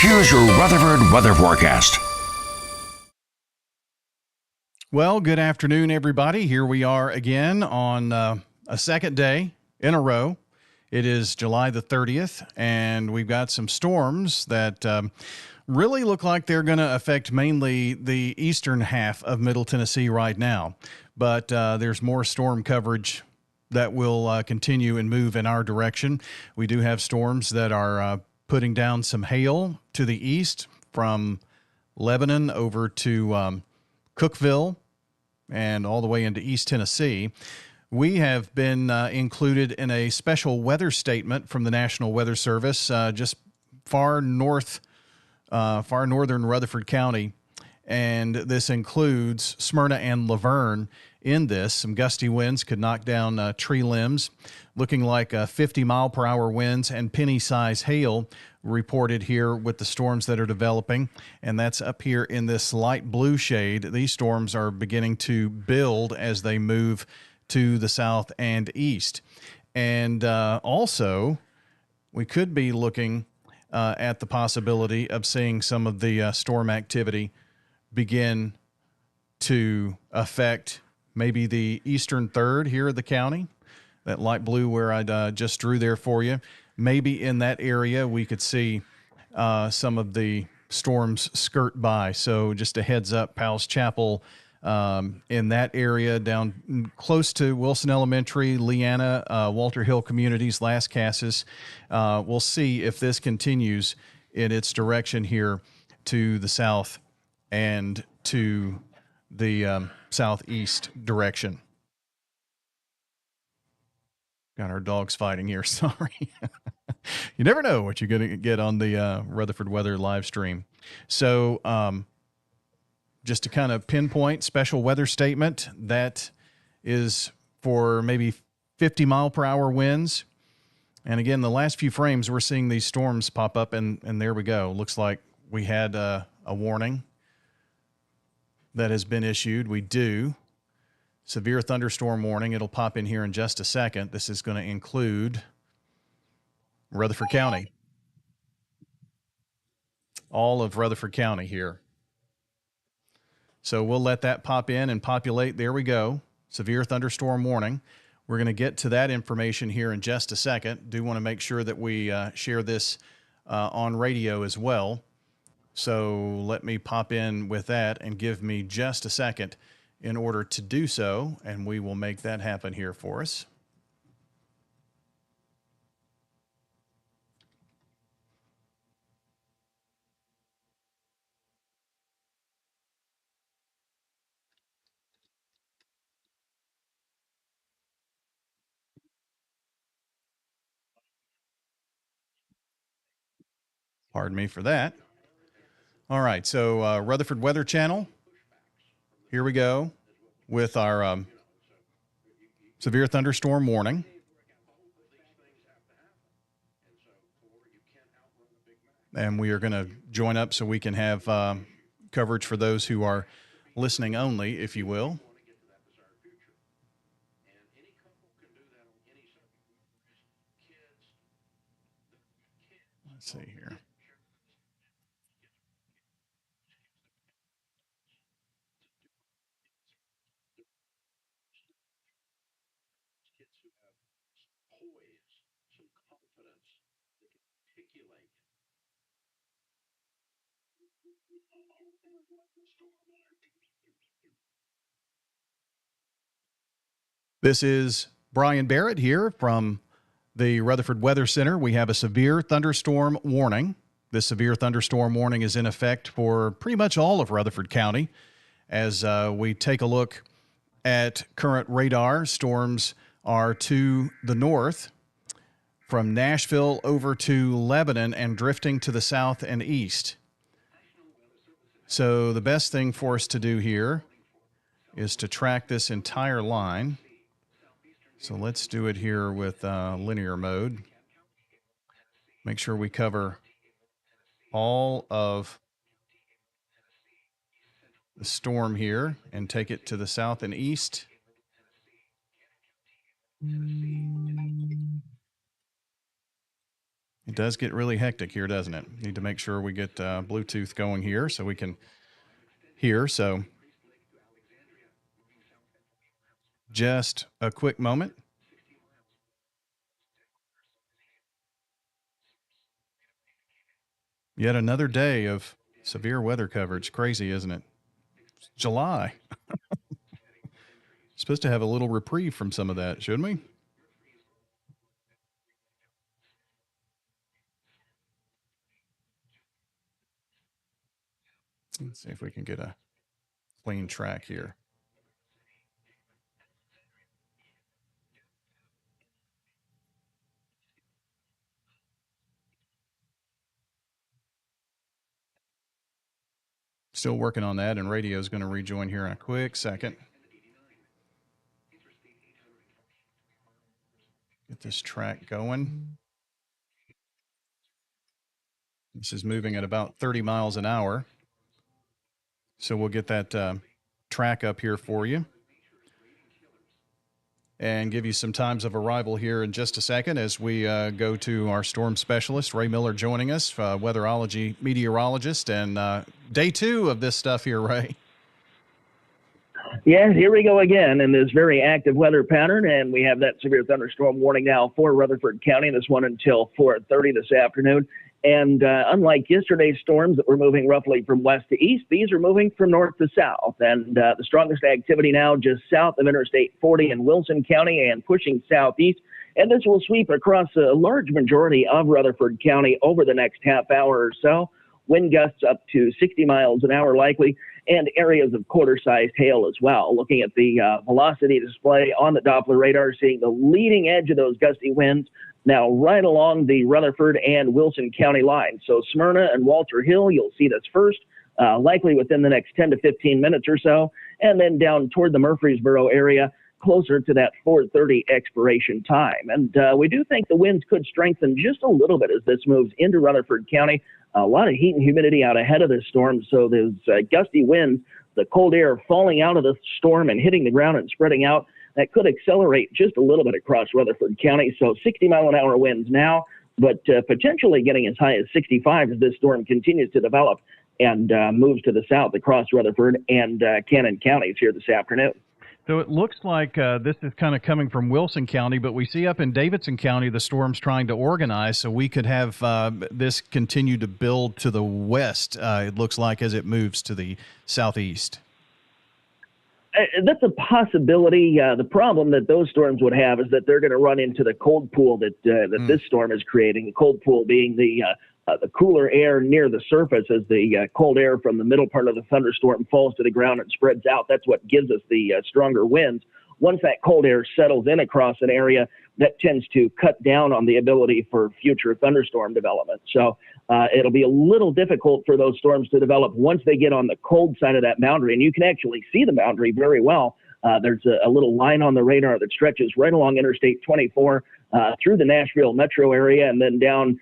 here's your Rutherford weather forecast. Well, good afternoon, everybody. Here we are again on a second day in a row. It is July the 30th, and we've got some storms that really look like they're going to affect mainly the eastern half of Middle Tennessee right now. But there's more storm coverage that will continue and move in our direction. We do have storms that are putting down some hail to the east from Lebanon over to Cookeville and all the way into East Tennessee. We have been included in a special weather statement from the National Weather Service, just far northern Rutherford County, and this includes Smyrna and Laverne. In this, some gusty winds could knock down tree limbs, looking like 50-mile-per-hour winds and penny-size hail reported here with the storms that are developing, and that's up here in this light blue shade. These storms are beginning to build as they move to the south and east. And also, we could be looking at the possibility of seeing some of the storm activity begin to affect maybe the eastern third here of the county, that light blue where I just drew there for you. Maybe in that area we could see some of the storms skirt by. So just a heads up, Powell's Chapel, in that area down close to Wilson Elementary, Leanna, Walter Hill Communities, Las Casas. We'll see if this continues in its direction here to the south and to the southeast direction. Got our dogs fighting here. Sorry. You never know what you're going to get on the Rutherford Weather live stream. So just to kind of pinpoint, special weather statement, that is for maybe 50-mile-per-hour winds. And again, the last few frames, we're seeing these storms pop up, and there we go. Looks like we had a warning that has been issued. We do. Severe thunderstorm warning. It'll pop in here in just a second. This is going to include Rutherford County. All of Rutherford County here. So we'll let that pop in and populate. There we go. Severe thunderstorm warning. We're going to get to that information here in just a second. Do want to make sure that we share this on radio as well. So let me pop in with that and give me just a second in order to do so, and we will make that happen here for us. Pardon me for that. All right, so Rutherford Weather Channel, here we go with our severe thunderstorm warning. And we are going to join up so we can have coverage for those who are listening only, if you will. Let's see here. This is Brian Barrett here from the Rutherford Weather Center. We have a severe thunderstorm warning. This severe thunderstorm warning is in effect for pretty much all of Rutherford County. As we take a look at current radar, storms are to the north from Nashville over to Lebanon and drifting to the south and east. So the best thing for us to do here is to track this entire line. So let's do it here with linear mode. Make sure we cover all of the storm here and take it to the south and east. It does get really hectic here, doesn't it? Need to make sure we get Bluetooth going here so we can hear. So just a quick moment. Yet another day of severe weather coverage. Crazy, isn't it? It's July. Supposed to have a little reprieve from some of that, shouldn't we? Let's see if we can get a clean track here. Still working on that, and radio is going to rejoin here in a quick second. Get this track going. This is moving at about 30 miles an hour. So we'll get that track up here for you and give you some times of arrival here in just a second as we go to our storm specialist, Ray Miller, joining us, weatherology meteorologist, and day 2 of this stuff here, Ray. Yeah, here we go again in this very active weather pattern, and we have that severe thunderstorm warning now for Rutherford County, this one until 4:30 this afternoon. And unlike yesterday's storms that were moving roughly from west to east, these are moving from north to south. And the strongest activity now just south of Interstate 40 in Wilson County and pushing southeast. And this will sweep across a large majority of Rutherford County over the next half hour or so. Wind gusts up to 60 miles an hour likely, and areas of quarter-sized hail as well. Looking at the velocity display on the Doppler radar, seeing the leading edge of those gusty winds now right along the Rutherford and Wilson County line. So Smyrna and Walter Hill, you'll see this first, likely within the next 10 to 15 minutes or so, and then down toward the Murfreesboro area, closer to that 4:30 expiration time. And we do think the winds could strengthen just a little bit as this moves into Rutherford County. A lot of heat and humidity out ahead of this storm, so those gusty winds, the cold air falling out of the storm and hitting the ground and spreading out, that could accelerate just a little bit across Rutherford County. So 60-mile-an-hour winds now, but potentially getting as high as 65 as this storm continues to develop and moves to the south across Rutherford and Cannon counties here this afternoon. So it looks like this is kind of coming from Wilson County, but we see up in Davidson County the storm's trying to organize, so we could have this continue to build to the west, it looks like, as it moves to the southeast. That's a possibility. The problem that those storms would have is that they're going to run into the cold pool that this storm is creating, the cold pool being the cooler air near the surface as the cold air from the middle part of the thunderstorm falls to the ground and spreads out. That's what gives us the stronger winds. Once that cold air settles in across an area, that tends to cut down on the ability for future thunderstorm development. So it'll be a little difficult for those storms to develop once they get on the cold side of that boundary. And you can actually see the boundary very well. There's a little line on the radar that stretches right along Interstate 24 through the Nashville metro area and then down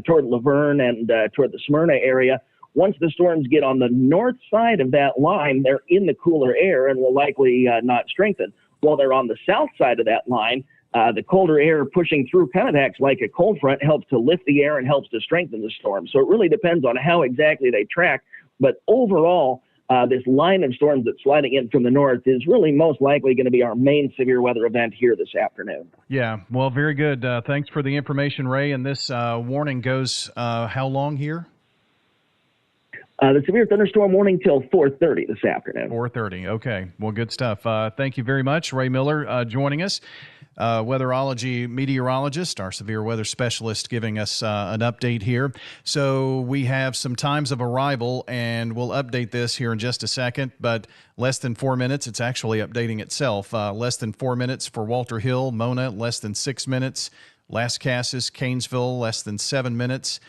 toward Laverne and toward the Smyrna area. Once the storms get on the north side of that line, they're in the cooler air and will likely not strengthen. While they're on the south side of that line, the colder air pushing through kind of acts like a cold front, helps to lift the air and helps to strengthen the storm. So it really depends on how exactly they track. But overall, this line of storms that's sliding in from the north is really most likely going to be our main severe weather event here this afternoon. Yeah, well, very good. Thanks for the information, Ray. And this warning goes how long here? The severe thunderstorm warning till 4:30 this afternoon. 4:30. Okay. Well, good stuff. Thank you very much, Ray Miller, joining us. Weatherology meteorologist, our severe weather specialist, giving us an update here. So we have some times of arrival, and we'll update this here in just a second, but less than 4 minutes. It's actually updating itself. Less than 4 minutes for Walter Hill, Mona, less than 6 minutes. Las Casas, Canesville, less than 7 minutes.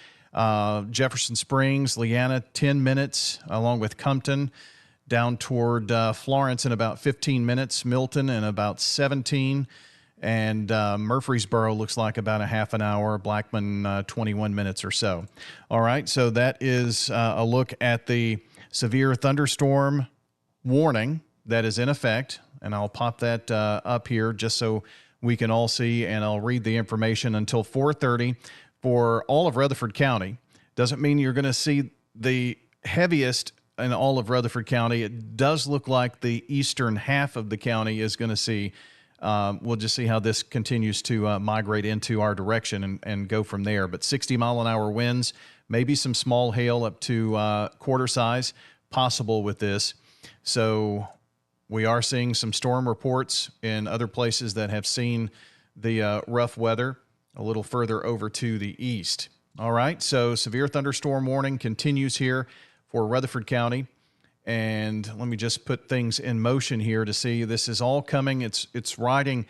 Jefferson Springs, Leanna, 10 minutes, along with Compton, down toward Florence in about 15 minutes, Milton in about 17, and Murfreesboro looks like about a half an hour, Blackman 21 minutes or so. All right, so that is a look at the severe thunderstorm warning that is in effect, and I'll pop that up here just so we can all see, and I'll read the information until 4:30. for all of Rutherford County. Doesn't mean you're going to see the heaviest in all of Rutherford County. It does look like the eastern half of the county is going to see. We'll just see how this continues to migrate into our direction and go from there. But 60-mile-an-hour winds, maybe some small hail up to quarter size possible with this. So we are seeing some storm reports in other places that have seen the rough weather a little further over to the east. All right, so severe thunderstorm warning continues here for Rutherford County. And let me just put things in motion here to see this is all coming. It's riding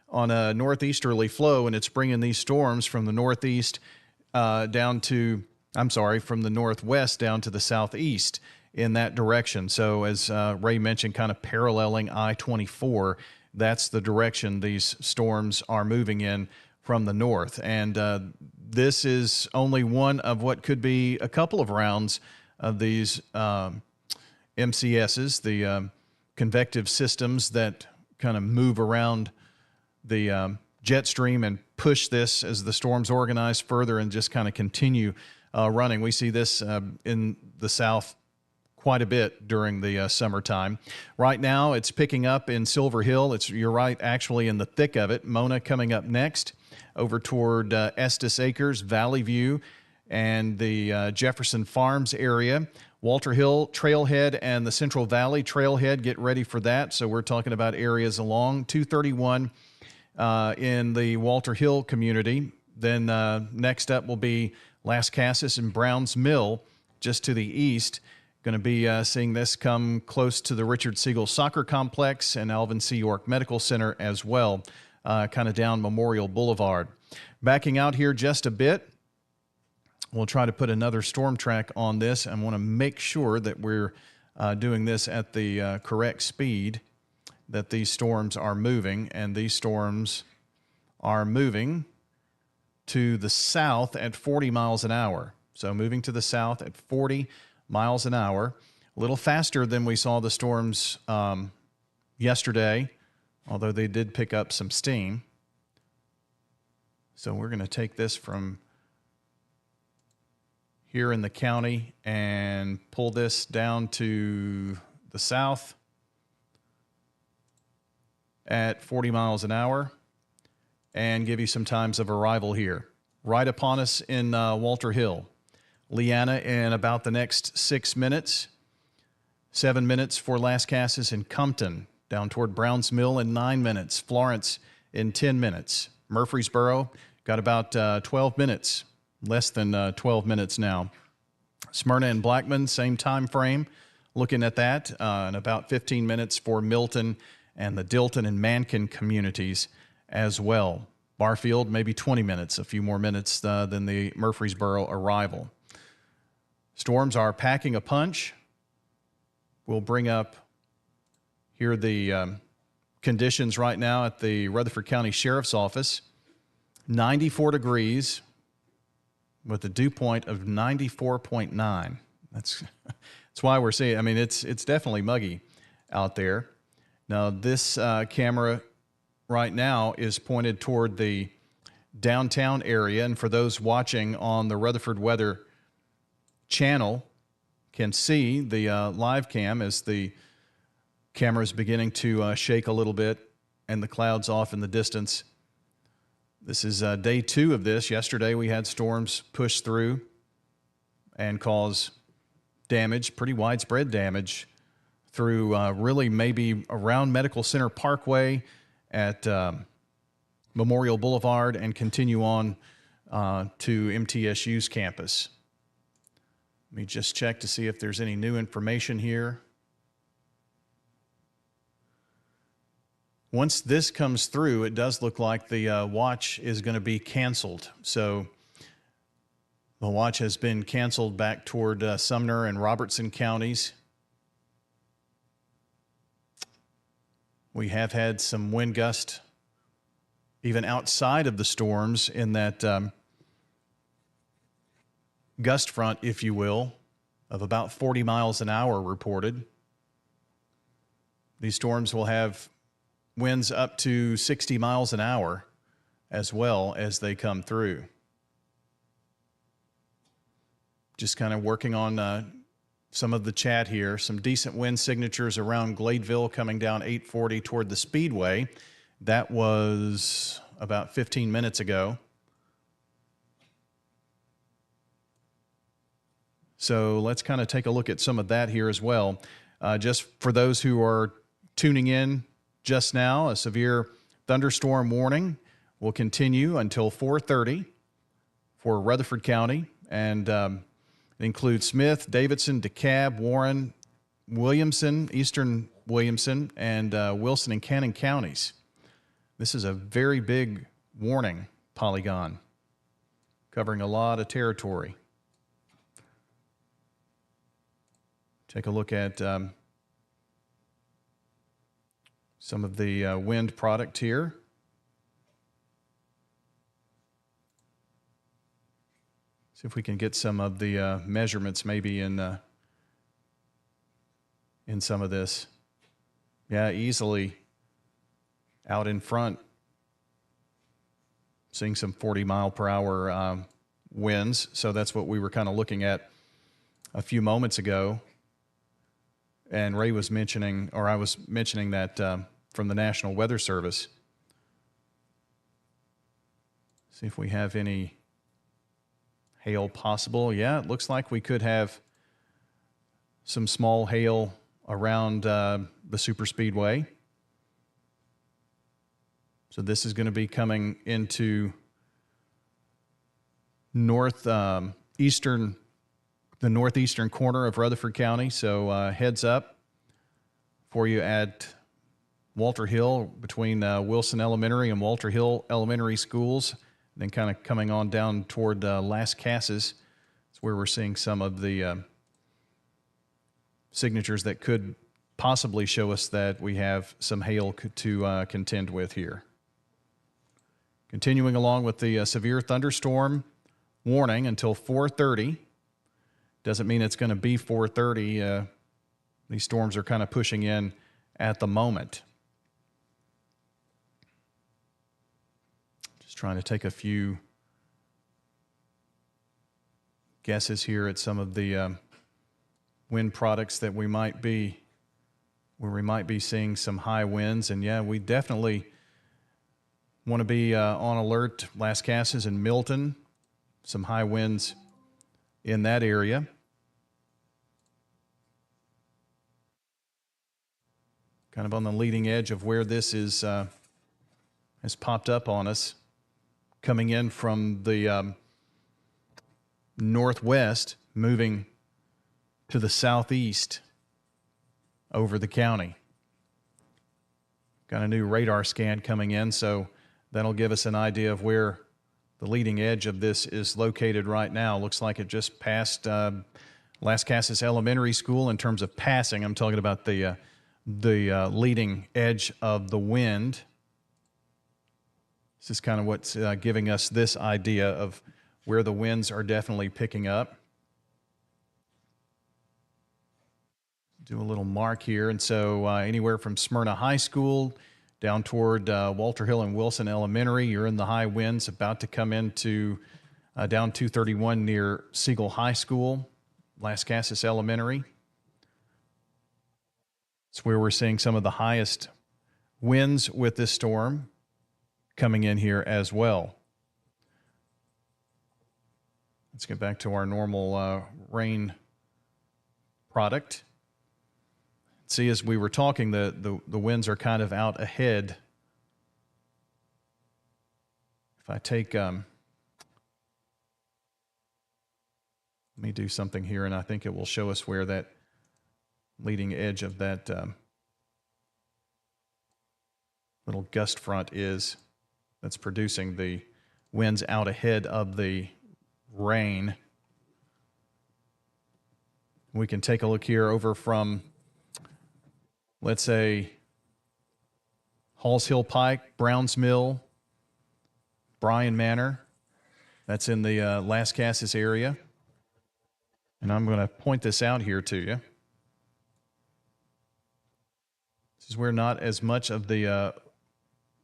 on a northeasterly flow, and it's bringing these storms from the northeast from the northwest down to the southeast in that direction. So as Ray mentioned, kind of paralleling I-24, that's the direction these storms are moving in from the north. And this is only one of what could be a couple of rounds of these MCSs, the convective systems that kind of move around the jet stream and push this as the storms organize further and just kind of continue running. We see this in the south quite a bit during the summertime. Right now, it's picking up in Silver Hill. You're right, actually in the thick of it. Mona coming up next over toward Estes Acres, Valley View, and the Jefferson Farms area. Walter Hill Trailhead and the Central Valley Trailhead, get ready for that. So we're talking about areas along 231 in the Walter Hill community. Then next up will be Las Casas and Browns Mill, just to the east. Going to be seeing this come close to the Richard Siegel Soccer Complex and Alvin C. York Medical Center as well, kind of down Memorial Boulevard. Backing out here just a bit, we'll try to put another storm track on this. I want to make sure that we're doing this at the correct speed that these storms are moving. And these storms are moving to the south at 40 miles an hour. So moving to the south at 40 miles an hour, a little faster than we saw the storms yesterday, although they did pick up some steam. So we're going to take this from here in the county and pull this down to the south at 40 miles an hour and give you some times of arrival here. Right upon us in Walter Hill. Leanna in about the next 6 minutes. 7 minutes for Las Casas and Compton, down toward Browns Mill in 9 minutes. Florence in 10 minutes. Murfreesboro got about 12 minutes. Less than 12 minutes now. Smyrna and Blackman, same time frame. Looking at that, and about 15 minutes for Milton and the Dilton and Mankin communities as well. Barfield, maybe 20 minutes, a few more minutes than the Murfreesboro arrival. Storms are packing a punch. We'll bring up here the conditions right now at the Rutherford County Sheriff's Office. 94 degrees. With a dew point of 94.9. That's why we're seeing, I mean, it's definitely muggy out there. Now, this camera right now is pointed toward the downtown area. And for those watching on the Rutherford Weather channel, can see the live cam as the camera is beginning to shake a little bit and the clouds off in the distance. This is day 2 of this. Yesterday we had storms push through and cause damage, pretty widespread damage, through really maybe around Medical Center Parkway at Memorial Boulevard and continue on to MTSU's campus. Let me just check to see if there's any new information here. Once this comes through, it does look like the watch is going to be canceled. So the watch has been canceled back toward Sumner and Robertson counties. We have had some wind gust even outside of the storms in that gust front, if you will, of about 40 miles an hour reported. These storms will have winds up to 60 miles an hour as well as they come through. just kind of working on some of the chat here. Some decent wind signatures around Gladeville coming down 840 toward the Speedway. That was about 15 minutes ago. So let's kind of take a look at some of that here as well. Just for those who are tuning in just now, a severe thunderstorm warning will continue until 4:30 for Rutherford County, and it includes Smith, Davidson, DeKalb, Warren, Williamson, Eastern Williamson, and Wilson and Cannon counties. This is a very big warning polygon covering a lot of territory. Take a look at some of the wind product here. See if we can get some of the measurements maybe in some of this. Yeah, easily out in front, seeing some 40-mile-per-hour winds. So that's what we were kind of looking at a few moments ago. And Ray was mentioning, or I was mentioning that from the National Weather Service. See if we have any hail possible. Yeah, it looks like we could have some small hail around the superspeedway. So this is going to be coming into the northeastern corner of Rutherford County. So heads up for you at Walter Hill between Wilson Elementary and Walter Hill Elementary Schools. Then kind of coming on down toward Las Casas. It's where we're seeing some of the signatures that could possibly show us that we have some hail to contend with here. Continuing along with the severe thunderstorm warning until 4:30. Doesn't mean it's going to be 4:30. These storms are kind of pushing in at the moment. Just trying to take a few guesses here at some of the wind products that we might be seeing some high winds. And yeah, we definitely want to be on alert. Las Casas and Milton, some high winds in that area. Kind of on the leading edge of where this is has popped up on us, coming in from the northwest, moving to the southeast over the county. Got a new radar scan coming in, so that'll give us an idea of where the leading edge of this is located right now. Looks like it just passed Las Casas Elementary School in terms of passing. I'm talking about the leading edge of the wind. This is kind of what's giving us this idea of where the winds are definitely picking up. Do a little mark here. And so anywhere from Smyrna High School down toward Walter Hill and Wilson Elementary, you're in the high winds, about to come into down 231 near Siegel High School, Las Casas Elementary. It's where we're seeing some of the highest winds with this storm coming in here as well. Let's get back to our normal rain product. See, as we were talking, the winds are kind of out ahead. If I take, let me do something here, and I think it will show us where that leading edge of that little gust front is that's producing the winds out ahead of the rain. We can take a look here over from, let's say, Halls Hill Pike, Browns Mill, Bryan Manor. That's in the Las Casas area. And I'm going to point this out here to you. This is where not as much of the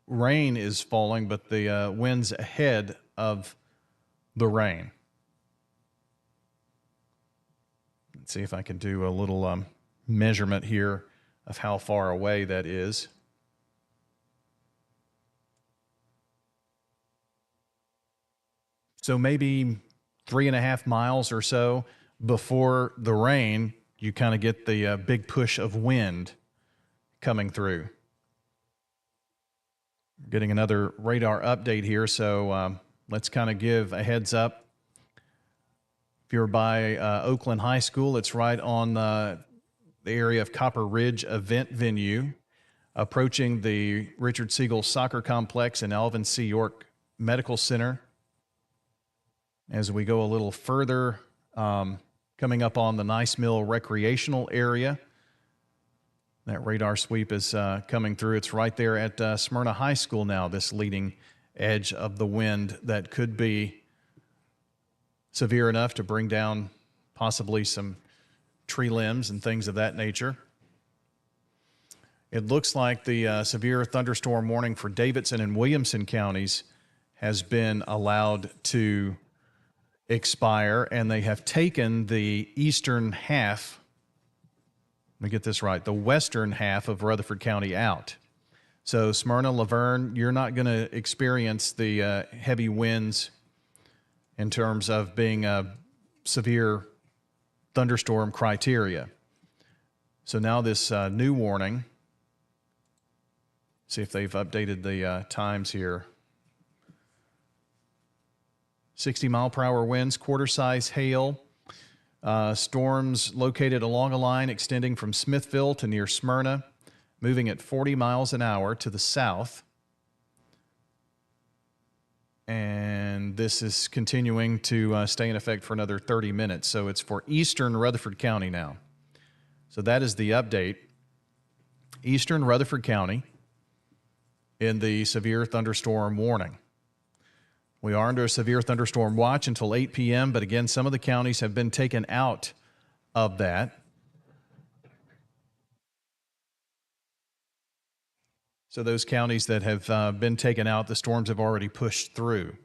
rain is falling, but the winds ahead of the rain. Let's see if I can do a little measurement here of how far away that is. So maybe 3.5 miles or so before the rain, you kind of get the big push of wind coming through. Getting another radar update here, so let's kind of give a heads up. If you're by Oakland High School, it's right on the area of Copper Ridge event venue, approaching the Richard Siegel Soccer Complex and Alvin C. York Medical Center. As we go a little further, coming up on the Nice Mill recreational area, that radar sweep is coming through. It's right there at Smyrna High School now, this leading edge of the wind that could be severe enough to bring down possibly some tree limbs and things of that nature. It looks like the severe thunderstorm warning for Davidson and Williamson counties has been allowed to expire, and they have taken the eastern half, let me get this right, the western half of Rutherford County out. So Smyrna, Laverne, you're not going to experience the heavy winds in terms of being a severe thunderstorm criteria. So now this new warning, see if they've updated the times here. 60-mile-per-hour winds, quarter-size hail, storms located along a line extending from Smithville to near Smyrna, moving at 40 miles an hour to the south. And this is continuing to stay in effect for another 30 minutes. So it's for eastern Rutherford County now. So that is the update. Eastern Rutherford County in the severe thunderstorm warning. We are under a severe thunderstorm watch until 8 p.m., but again, some of the counties have been taken out of that. So those counties that have been taken out, the storms have already pushed through.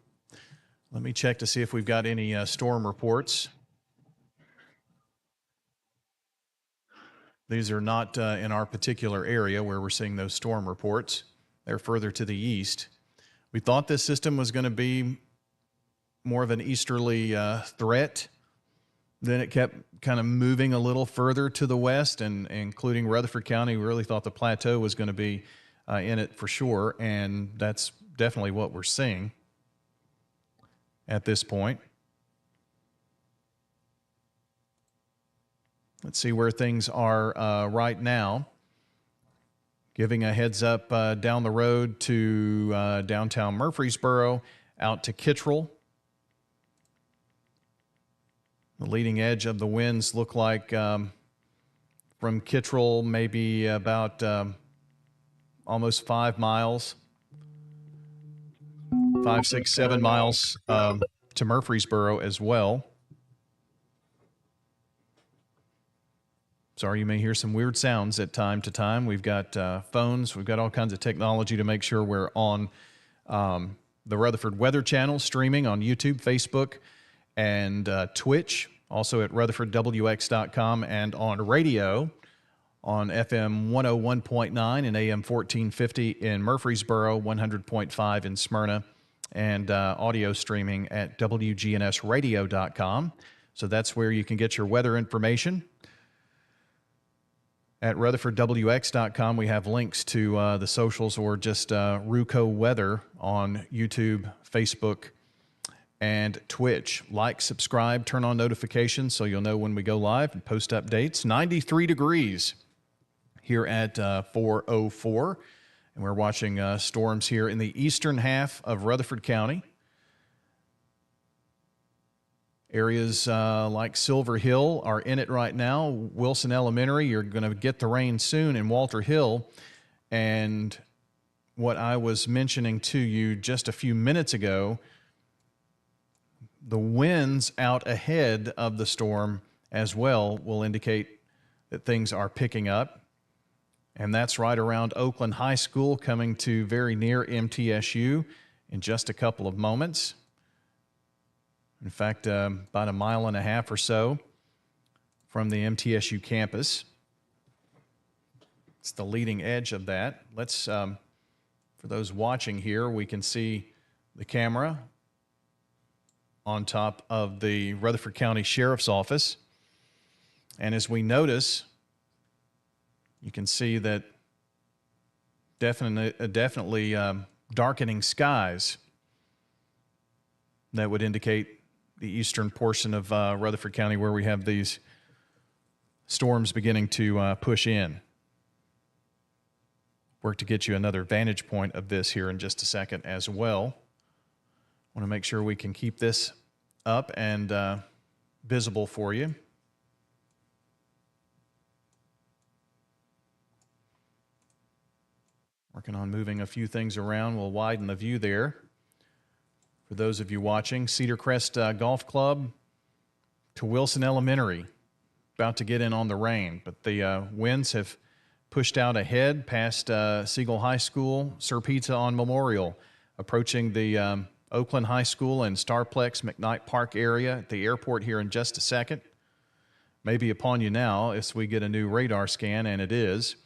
Let me check to see if we've got any storm reports. These are not in our particular area where we're seeing those storm reports. They're further to the east. We thought this system was going to be more of an easterly threat. Then it kept kind of moving a little further to the west, and including Rutherford County. We really thought the plateau was going to be in it for sure, and that's definitely what we're seeing at this point. Let's see where things are right now. Giving a heads up down the road to downtown Murfreesboro, out to Kittrell. The leading edge of the winds look like from Kittrell maybe about almost 5 miles, 5, 6, 7 miles to Murfreesboro as well. Sorry, you may hear some weird sounds at time to time. We've got phones. We've got all kinds of technology to make sure we're on the Rutherford Weather Channel, streaming on YouTube, Facebook, and Twitch, also at RutherfordWX.com, and on radio on FM 101.9 and AM 1450 in Murfreesboro, 100.5 in Smyrna, and audio streaming at WGNSradio.com. So that's where you can get your weather information. At RutherfordWX.com, we have links to the socials or just RUCO Weather on YouTube, Facebook, and Twitch. Like, subscribe, turn on notifications so you'll know when we go live and post updates. 93 degrees here at 4:04, and we're watching storms here in the eastern half of Rutherford County. Areas like Silver Hill are in it right now. Wilson Elementary, you're going to get the rain soon in Walter Hill. And what I was mentioning to you just a few minutes ago, the winds out ahead of the storm as well will indicate that things are picking up. And that's right around Oakland High School, coming to very near MTSU in just a couple of moments. In fact, about 1.5 miles or so from the MTSU campus. It's the leading edge of that. Let's, for those watching here, we can see the camera on top of the Rutherford County Sheriff's Office. And as we notice, you can see that definitely darkening skies that would indicate the eastern portion of Rutherford County where we have these storms beginning to push in. Work to get you another vantage point of this here in just a second as well. Want to make sure we can keep this up and visible for you. Working on moving a few things around. We'll widen the view there. For those of you watching, Cedar Crest Golf Club to Wilson Elementary. About to get in on the rain, but the winds have pushed out ahead past Siegel High School, Sir Pizza on Memorial, approaching the Oakland High School and Starplex McKnight Park area at the airport here in just a second. Maybe upon you now as we get a new radar scan, and it is.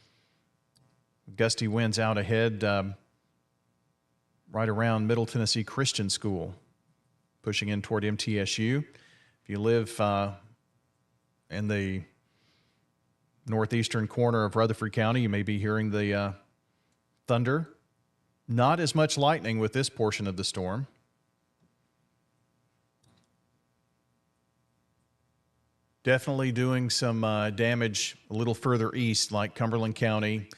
Gusty winds out ahead right around Middle Tennessee Christian School, pushing in toward MTSU. If you live in the northeastern corner of Rutherford County, you may be hearing the thunder. Not as much lightning with this portion of the storm. Definitely doing some damage a little further east, like Cumberland County,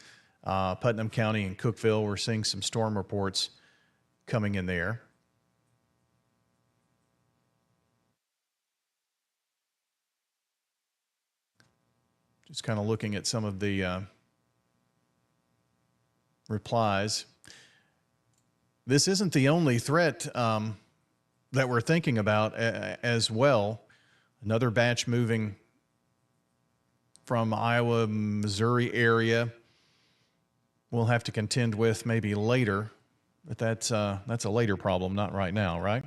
Putnam County, and Cookeville. We're seeing some storm reports coming in there. Just kind of looking at some of the replies. This isn't the only threat that we're thinking about as well. Another batch moving from Iowa, Missouri area. We'll have to contend with maybe later, but that's a later problem, not right now, right?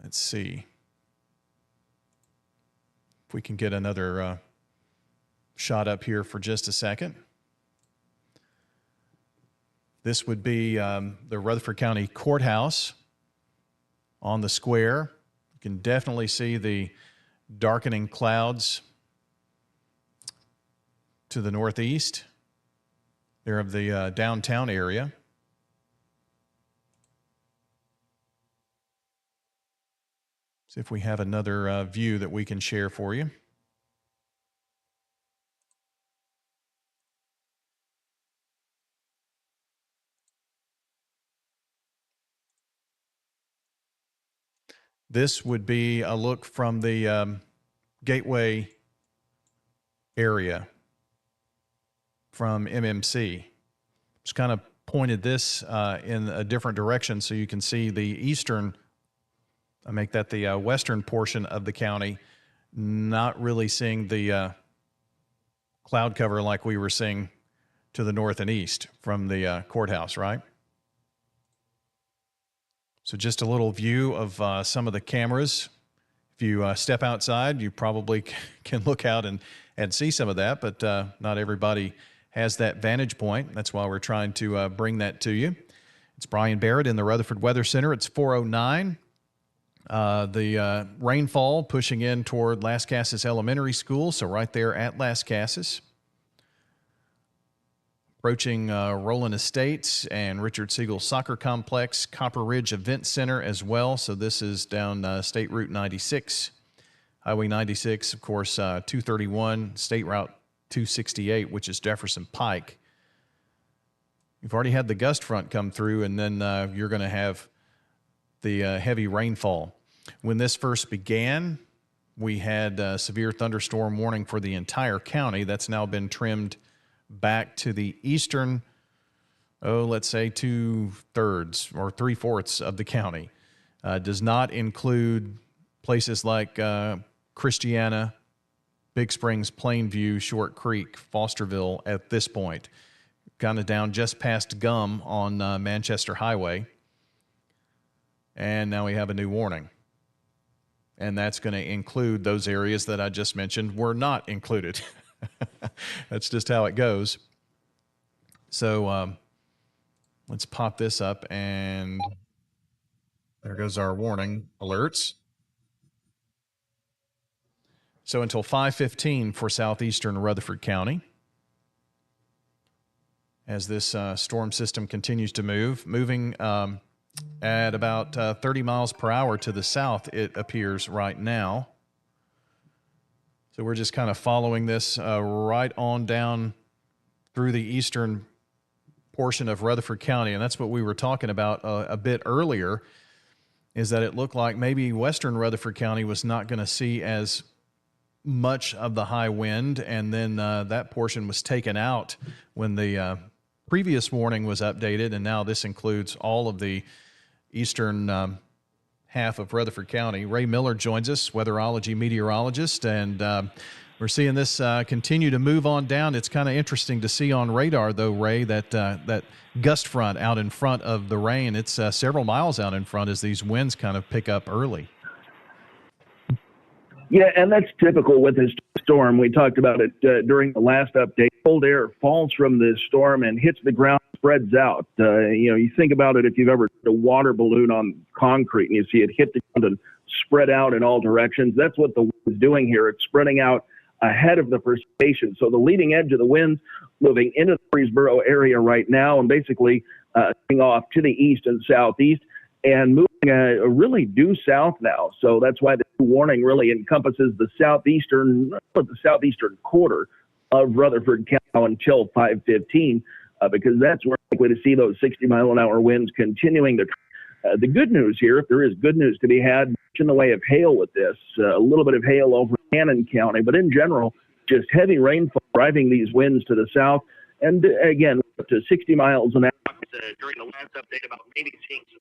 Let's see if we can get another shot up here for just a second. This would be the Rutherford County Courthouse on the square. You can definitely see the darkening clouds to the northeast there of the downtown area. See if we have another view that we can share for you. This would be a look from the Gateway area from MMC. Just kind of pointed this in a different direction so you can see the eastern, I make that the western portion of the county, not really seeing the cloud cover like we were seeing to the north and east from the courthouse, right? So just a little view of some of the cameras. If you step outside, you probably can look out and see some of that, but not everybody has that vantage point. That's why we're trying to bring that to you. It's Brian Barrett in the Rutherford Weather Center. It's 4:09. The rainfall pushing in toward Las Casas Elementary School, so right there at Las Casas. Approaching Roland Estates and Richard Siegel Soccer Complex, Copper Ridge Event Center as well. So this is down State Route 96, Highway 96, of course, 231, State Route 268, which is Jefferson Pike. You've already had the gust front come through, and then you're going to have the heavy rainfall. When this first began, we had a severe thunderstorm warning for the entire county. That's now been trimmed back to the eastern, let's say 2/3 or 3/4 of the county. Does not include places like Christiana, Big Springs, Plainview, Short Creek, Fosterville at this point. Kind of down just past Gum on Manchester Highway. And now we have a new warning. And that's going to include those areas that I just mentioned were not included. That's just how it goes. So let's pop this up, and there goes our warning alerts. So until 5:15 for southeastern Rutherford County, as this storm system continues to moving at about 30 miles per hour to the south, it appears right now. So we're just kind of following this right on down through the eastern portion of Rutherford County. And that's what we were talking about a bit earlier, is that it looked like maybe western Rutherford County was not going to see as much of the high wind. And then that portion was taken out when the previous warning was updated. And now this includes all of the eastern half of Rutherford County. Ray Miller joins us, weatherology meteorologist, and we're seeing this continue to move on down. It's kind of interesting to see on radar, though, Ray, that gust front out in front of the rain. It's several miles out in front as these winds kind of pick up early. Yeah, and that's typical with this storm. We talked about it during the last update. Cold air falls from the storm and hits the ground, spreads out. You think about it if you've ever put a water balloon on concrete and you see it hit the ground and spread out in all directions. That's what the wind is doing here. It's spreading out ahead of the precipitation. So the leading edge of the winds moving into the Murfreesboro area right now and basically heading off to the east and southeast and moving really due south now. So that's why the warning really encompasses the southeastern quarter of Rutherford County until 5:15, because that's where we're likely to see those 60-mile-an-hour winds continuing to. The good news here, if there is good news to be had, in the way of hail with this, a little bit of hail over Cannon County, but in general, just heavy rainfall driving these winds to the south. And again, up to 60 miles an hour. During the last update about maybe seeing some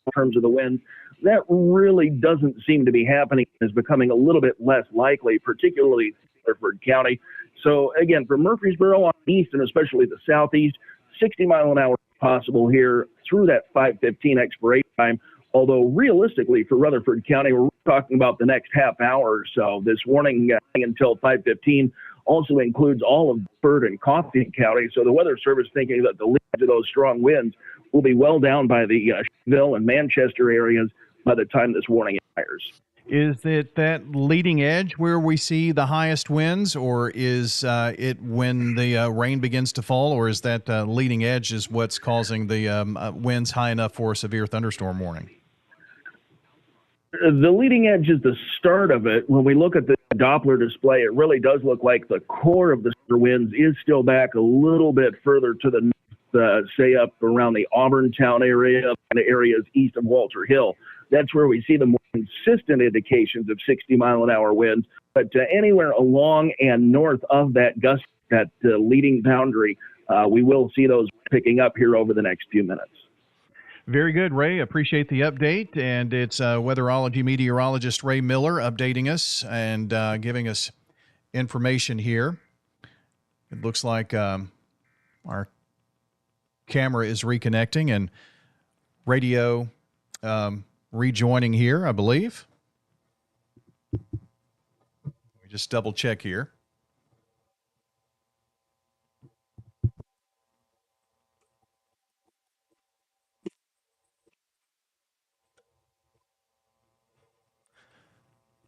in terms of the winds, that really doesn't seem to be happening. Is becoming a little bit less likely, particularly in Rutherford County. So again, from Murfreesboro on the east and especially the southeast, 60 mile an hour possible here through that 5:15 expiration time. Although realistically for Rutherford County, we're talking about the next half hour or so. This warning until 5:15 also includes all of Byrd and Coffee County. So the Weather Service thinking that the lead to those strong winds will be well down by the Asheville and Manchester areas by the time this warning expires. Is it that leading edge where we see the highest winds, or is it when the rain begins to fall, or is that leading edge is what's causing the winds high enough for a severe thunderstorm warning? The leading edge is the start of it. When we look at the Doppler display, it really does look like the core of the winds is still back a little bit further to the north, say up around the Auburntown area and the areas east of Walter Hill. That's where we see the more consistent indications of 60-mile-an-hour winds. But anywhere along and north of that gust, that leading boundary, we will see those picking up here over the next few minutes. Very good, Ray. Appreciate the update. And it's weatherology meteorologist Ray Miller updating us and giving us information here. It looks like our camera is reconnecting and radio rejoining here, I believe. Let me just double check here.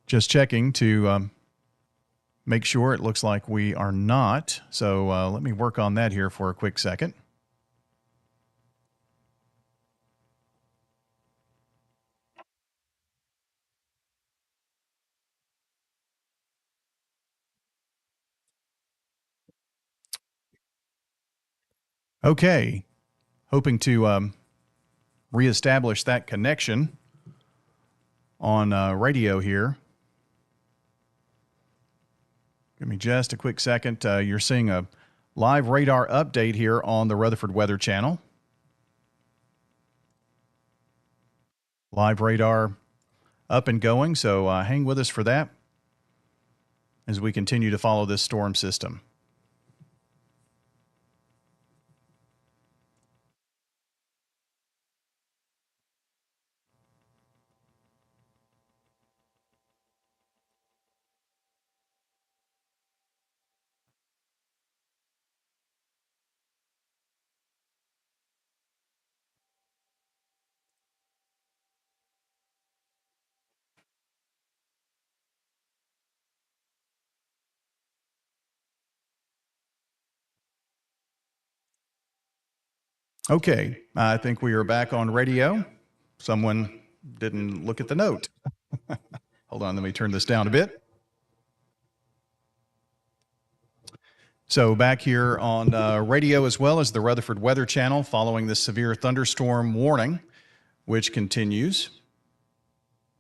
Just checking to make sure. It looks like we are not. So let me work on that here for a quick second. Okay. Hoping to reestablish that connection on radio here. Give me just a quick second. You're seeing a live radar update here on the Rutherford Weather Channel. Live radar up and going, so hang with us for that as we continue to follow this storm system. Okay, I think we are back on radio. Someone didn't look at the note. Hold on, let me turn this down a bit. So back here on radio as well as the Rutherford Weather Channel following the severe thunderstorm warning, which continues.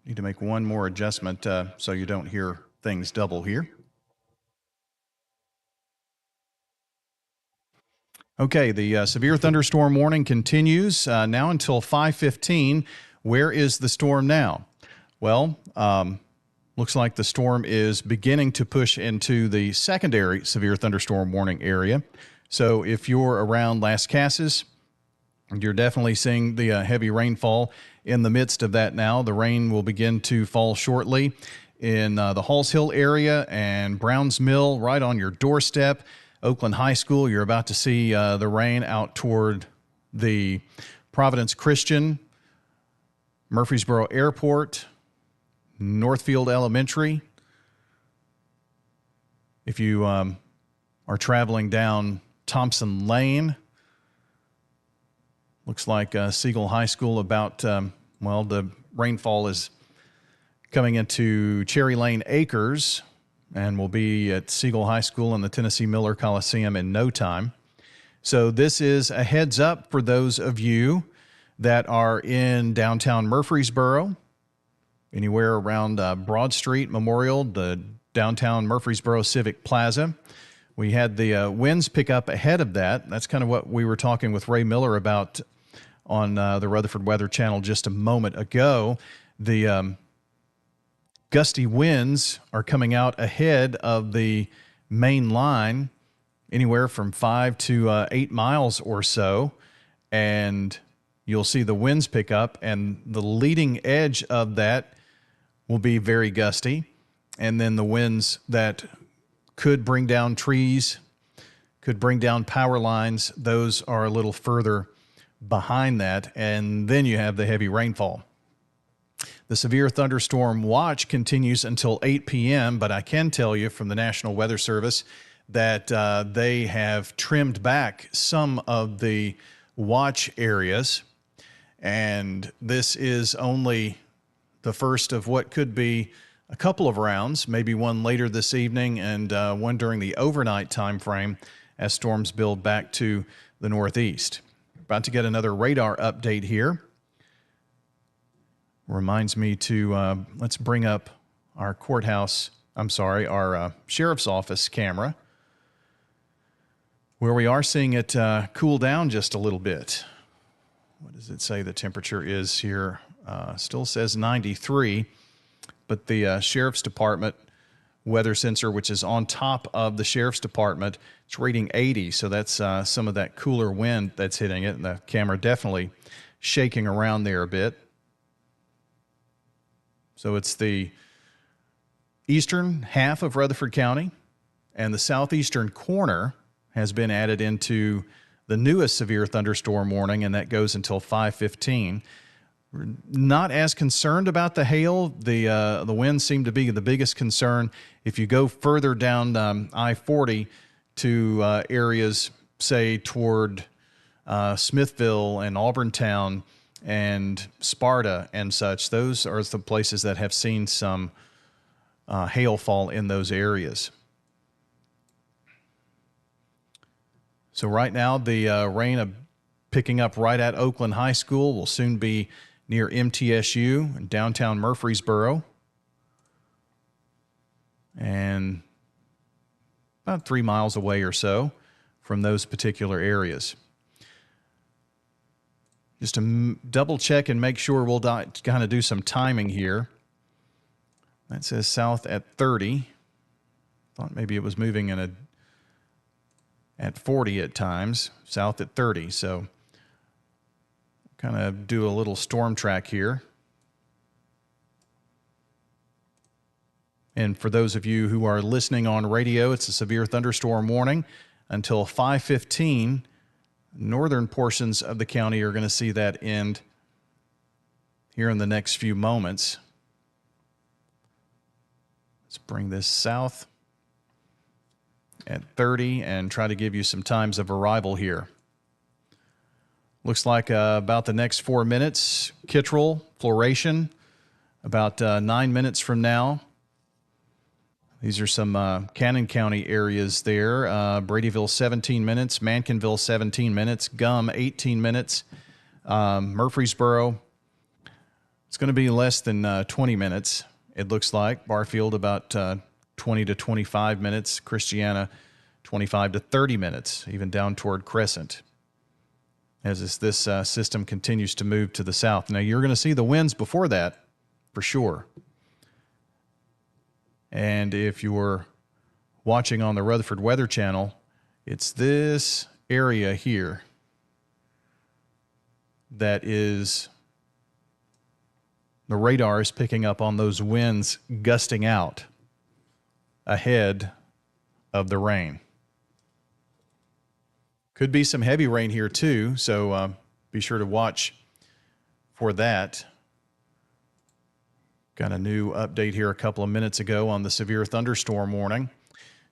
Need to make one more adjustment so you don't hear things double here. Okay, the severe thunderstorm warning continues now until 5:15. Where is the storm now? Well, looks like the storm is beginning to push into the secondary severe thunderstorm warning area. So if you're around Las Casas, you're definitely seeing the heavy rainfall in the midst of that now. The rain will begin to fall shortly in the Halls Hill area and Browns Mill right on your doorstep. Oakland High School, you're about to see the rain out toward the Providence Christian, Murfreesboro Airport, Northfield Elementary. If you are traveling down Thompson Lane, looks like Siegel High School about, the rainfall is coming into Cherry Lane Acres and will be at Siegel High School and the Tennessee Miller Coliseum in no time. So this is a heads up for those of you that are in downtown Murfreesboro, anywhere around Broad Street, Memorial, the downtown Murfreesboro Civic Plaza. We had the winds pick up ahead of that. That's kind of what we were talking with Ray Miller about on the Rutherford Weather Channel just a moment ago. The gusty winds are coming out ahead of the main line, anywhere from 5 to 8 miles or so, and you'll see the winds pick up, and the leading edge of that will be very gusty, and then the winds that could bring down trees, could bring down power lines, those are a little further behind that, and then you have the heavy rainfall. The severe thunderstorm watch continues until 8 p.m., but I can tell you from the National Weather Service that they have trimmed back some of the watch areas, and this is only the first of what could be a couple of rounds, maybe one later this evening and one during the overnight time frame as storms build back to the northeast. About to get another radar update here. Reminds me to, let's bring up our our sheriff's office camera, where we are seeing it cool down just a little bit. What does it say the temperature is here? Still says 93, but the Sheriff's Department weather sensor, which is on top of the Sheriff's Department, it's reading 80, so that's some of that cooler wind that's hitting it, and the camera definitely shaking around there a bit. So it's the eastern half of Rutherford County, and the southeastern corner has been added into the newest severe thunderstorm warning, and that goes until 5:15. We're not as concerned about the hail. The winds seem to be the biggest concern. If you go further down I-40 to areas, say, toward Smithville and Auburntown and Sparta and such, those are the places that have seen some hail fall in those areas. So right now, the rain picking up right at Oakland High School will soon be near MTSU in downtown Murfreesboro, and about 3 miles away or so from those particular areas. Just to double check and make sure, we'll kind of do some timing here. That says south at 30. Thought maybe it was moving at 40 at times, south at 30. So kind of do a little storm track here. And for those of you who are listening on radio, it's a severe thunderstorm warning until 5:15. Northern portions of the county are going to see that end here in the next few moments. Let's bring this south at 30 and try to give you some times of arrival here. Looks like about the next 4 minutes. Kittrell, Floration, about 9 minutes from now. These are some Cannon County areas there. Bradyville, 17 minutes. Mankinville, 17 minutes. Gum, 18 minutes. Murfreesboro, it's going to be less than 20 minutes, it looks like. Barfield, about 20 to 25 minutes. Christiana, 25 to 30 minutes, even down toward Crescent, as this system continues to move to the south. Now, you're going to see the winds before that, for sure. And if you're watching on the Rutherford Weather Channel, it's this area here that is, the radar is picking up on those winds gusting out ahead of the rain. Could be some heavy rain here too, so be sure to watch for that. Got a new update here a couple of minutes ago on the severe thunderstorm warning.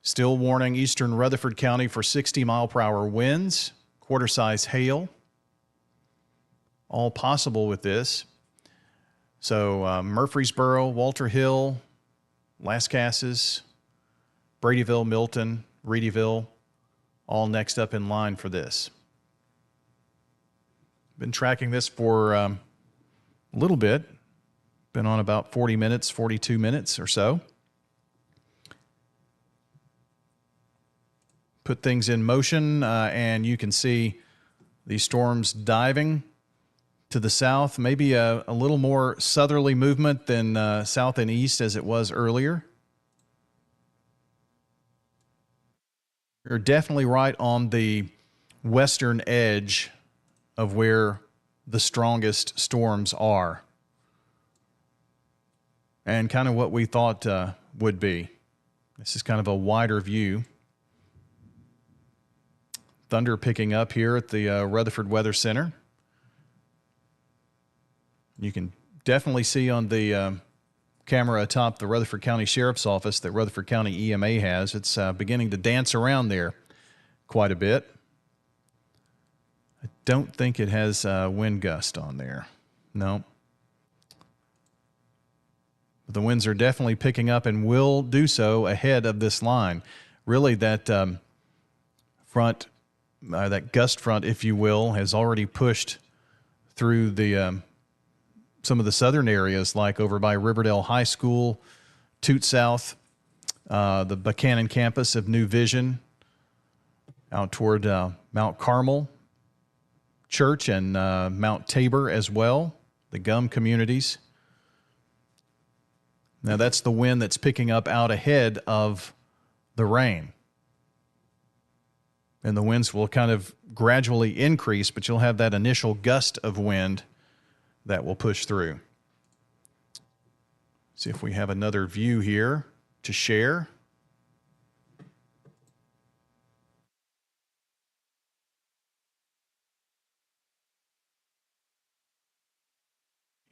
Still warning eastern Rutherford County for 60-mile-per-hour winds, quarter-size hail. All possible with this. So Murfreesboro, Walter Hill, Lascassas, Bradyville, Milton, Reedyville, all next up in line for this. Been tracking this for a little bit. Been on about 40 minutes, 42 minutes or so. Put things in motion, and you can see these storms diving to the south. Maybe a little more southerly movement than south and east as it was earlier. You're definitely right on the western edge of where the strongest storms are, and kind of what we thought would be. This is kind of a wider view. Thunder picking up here at the Rutherford Weather Center. You can definitely see on the camera atop the Rutherford County Sheriff's Office that Rutherford County EMA has. It's beginning to dance around there quite a bit. I don't think it has wind gust on there. No. But the winds are definitely picking up and will do so ahead of this line. Really, that front, that gust front, if you will, has already pushed through the some of the southern areas, like over by Riverdale High School, Toot South, the Buchanan campus of New Vision, out toward Mount Carmel Church and Mount Tabor as well, the Gum communities. Now that's the wind that's picking up out ahead of the rain. And the winds will kind of gradually increase, but you'll have that initial gust of wind that will push through. See if we have another view here to share.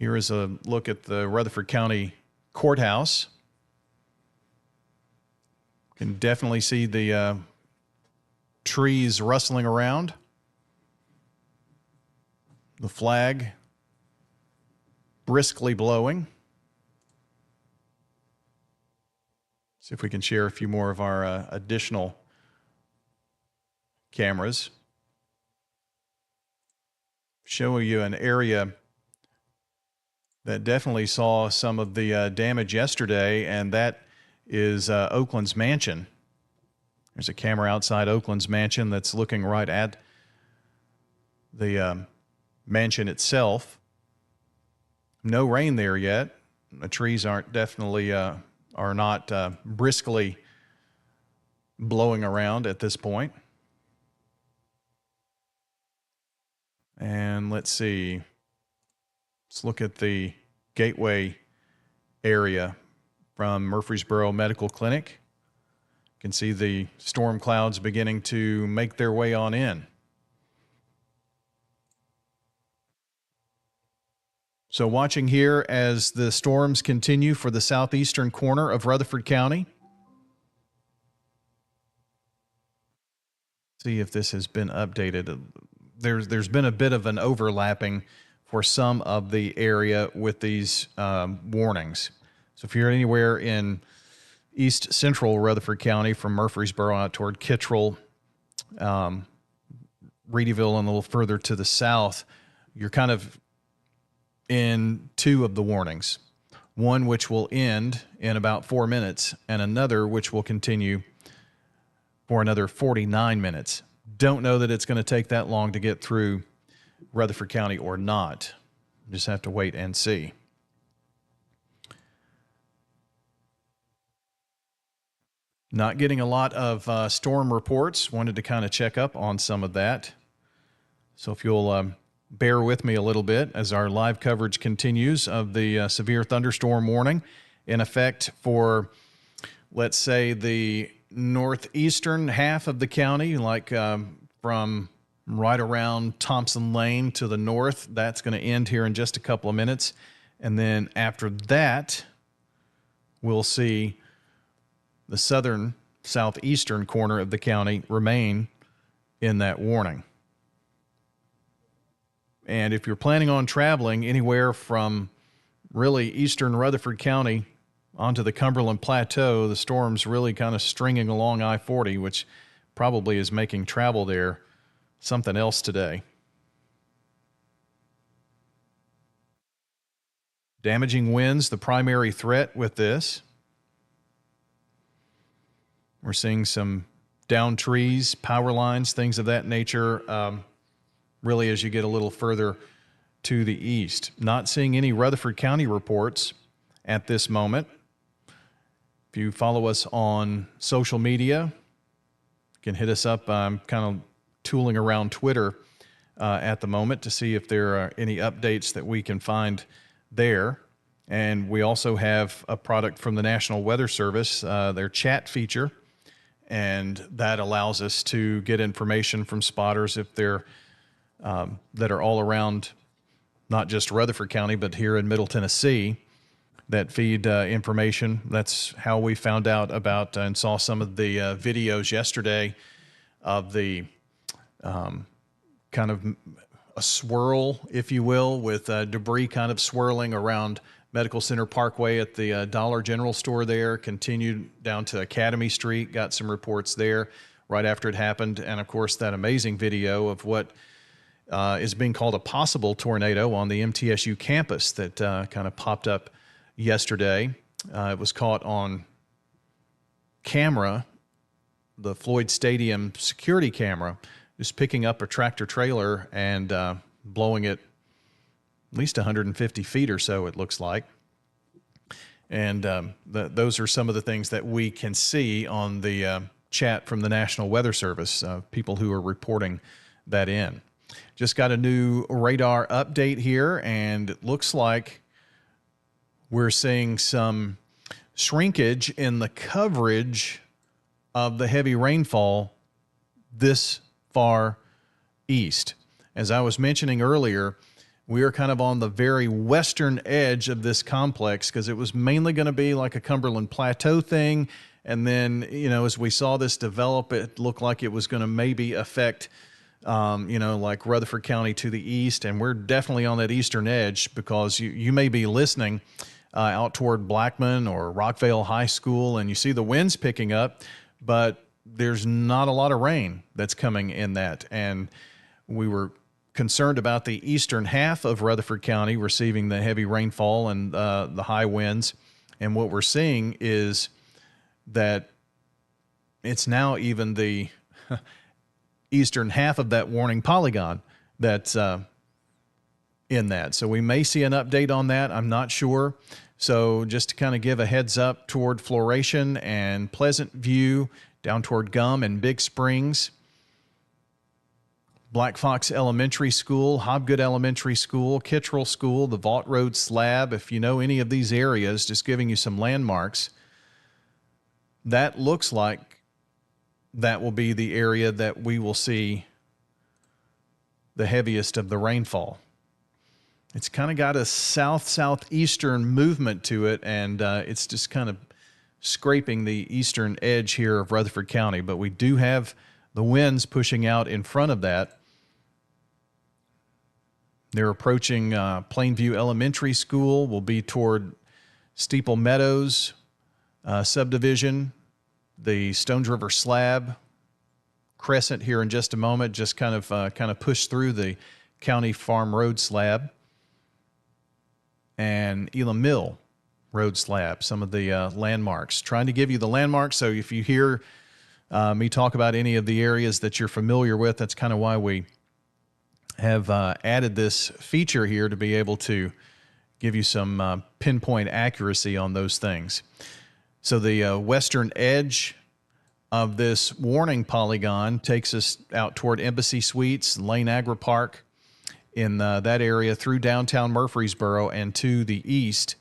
Here is a look at the Rutherford County Courthouse. You can definitely see the trees rustling around. The flag briskly blowing. See if we can share a few more of our additional cameras. Show you an area that definitely saw some of the damage yesterday, and that is Oakland's mansion. There's a camera outside Oakland's mansion that's looking right at the mansion itself. No rain there yet. The trees aren't definitely are not briskly blowing around at this point. And let's see. Let's look at the Gateway area from Murfreesboro Medical Clinic. You can see the storm clouds beginning to make their way on in. So watching here as the storms continue for the southeastern corner of Rutherford County. See if this has been updated. there's been a bit of an overlapping for some of the area with these warnings. So if you're anywhere in east central Rutherford County from Murfreesboro out toward Kittrell, Reedyville, and a little further to the south, you're kind of in two of the warnings. One which will end in about 4 minutes, and another which will continue for another 49 minutes. Don't know that it's going to take that long to get through Rutherford County or not. Just have to wait and see. Not getting a lot of storm reports. Wanted to kind of check up on some of that. So if you'll bear with me a little bit as our live coverage continues of the severe thunderstorm warning in effect for, let's say, the northeastern half of the county, like from right around Thompson Lane to the north. That's going to end here in just a couple of minutes. And then after that, we'll see the southern southeastern corner of the county remain in that warning. And if you're planning on traveling anywhere from really eastern Rutherford County onto the Cumberland Plateau, the storm's really kind of stringing along I-40, which probably is making travel there something else today. Damaging winds, the primary threat with this. We're seeing some downed trees, power lines, things of that nature, really as you get a little further to the east. Not seeing any Rutherford County reports at this moment. If you follow us on social media, you can hit us up. I'm kind of tooling around Twitter at the moment to see if there are any updates that we can find there. And we also have a product from the National Weather Service, their chat feature, and that allows us to get information from spotters if they're that are all around, not just Rutherford County, but here in Middle Tennessee, that feed information. That's how we found out about and saw some of the videos yesterday of the kind of a swirl, if you will, with debris kind of swirling around Medical Center Parkway at the Dollar General store there, continued down to Academy Street, got some reports there right after it happened. And of course, that amazing video of what is being called a possible tornado on the MTSU campus that kind of popped up yesterday. It was caught on camera, the Floyd Stadium security camera, just picking up a tractor trailer and blowing it at least 150 feet or so, it looks like. And those are some of the things that we can see on the chat from the National Weather Service, people who are reporting that in. Just got a new radar update here, and it looks like we're seeing some shrinkage in the coverage of the heavy rainfall this far east. As I was mentioning earlier, we are kind of on the very western edge of this complex because it was mainly going to be like a Cumberland Plateau thing. And then, you know, as we saw this develop, it looked like it was going to maybe affect, you know, like Rutherford County to the east. And we're definitely on that eastern edge because you may be listening out toward Blackman or Rockvale High School and you see the winds picking up, but there's not a lot of rain that's coming in that. And we were concerned about the eastern half of Rutherford County receiving the heavy rainfall and the high winds. And what we're seeing is that it's now even the eastern half of that warning polygon that's in that. So we may see an update on that. I'm not sure. So just to kind of give a heads up toward Floration and Pleasant View, down toward Gum and Big Springs, Black Fox Elementary School, Hobgood Elementary School, Kittrell School, the Vault Road Slab. If you know any of these areas, just giving you some landmarks, that looks like that will be the area that we will see the heaviest of the rainfall. It's kind of got a southeastern movement to it, and it's just kind of scraping the eastern edge here of Rutherford County. But we do have the winds pushing out in front of that. They're approaching Plainview Elementary School, will be toward Steeple Meadows subdivision, the Stones River Slab Crescent here in just a moment, just kind of push through the County Farm Road Slab, and Elam Mill Road Slab, some of the landmarks. Trying to give you the landmarks, so if you hear me talk about any of the areas that you're familiar with, that's kind of why we have added this feature here, to be able to give you some pinpoint accuracy on those things. So the western edge of this warning polygon takes us out toward Embassy Suites, Lane Agri Park, in that area, through downtown Murfreesboro and to the east.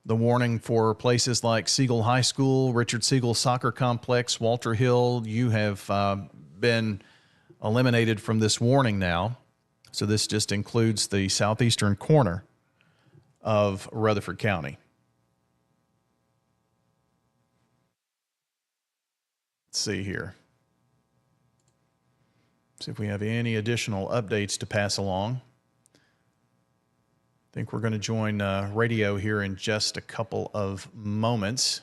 The warning for places like Siegel High School, Richard Siegel Soccer Complex, Walter Hill, you have been eliminated from this warning now. So this just includes the southeastern corner of Rutherford County. Let's see here. See if we have any additional updates to pass along. I think we're going to join radio here in just a couple of moments.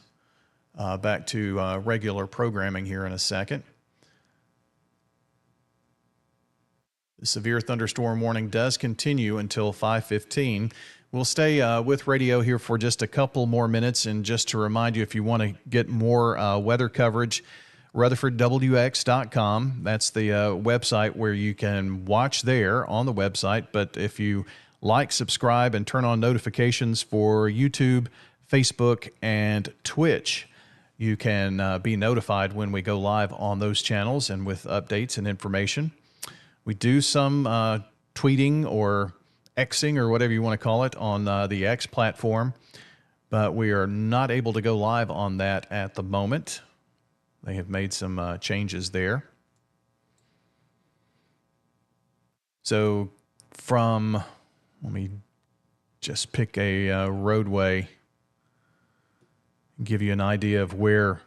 Back to regular programming here in a second. The severe thunderstorm warning does continue until 5:15. We'll stay with radio here for just a couple more minutes. And just to remind you, if you want to get more weather coverage, RutherfordWX.com. That's the website where you can watch there on the website. But if you like, subscribe, and turn on notifications for YouTube, Facebook, and Twitch, you can be notified when we go live on those channels and with updates and information. We do some tweeting or Xing or whatever you want to call it on the X platform, but we are not able to go live on that at the moment. They have made some changes there. So let me just pick a roadway and give you an idea of where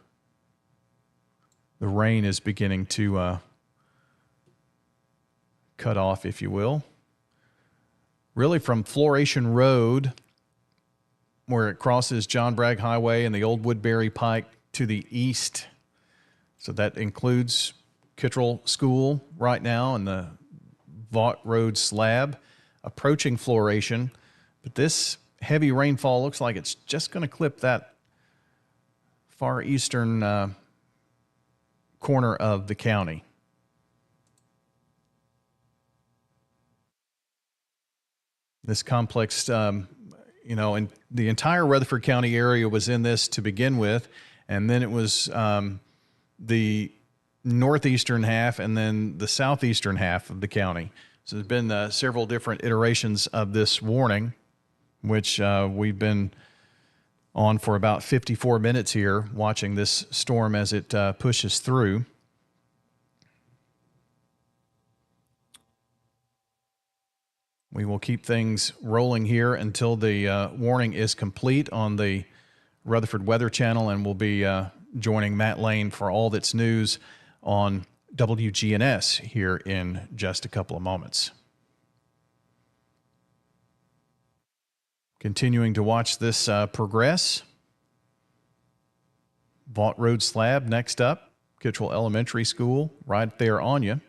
the rain is beginning to cut off, if you will. Really from Floration Road, where it crosses John Bragg Highway and the Old Woodbury Pike to the east. So that includes Kittrell School right now and the Vaught Road Slab approaching Floration. But this heavy rainfall looks like it's just going to clip that far eastern corner of the county. This complex, and the entire Rutherford County area was in this to begin with, and then it was the northeastern half and then the southeastern half of the county. So there's been several different iterations of this warning, which we've been on for about 54 minutes here, watching this storm as it pushes through. We will keep things rolling here until the warning is complete on the Rutherford Weather Channel, and we'll be joining Matt Lane for all that's news on WGNS here in just a couple of moments. Continuing to watch this progress. Vaught Road Slab next up. Kittrell Elementary School right there on you.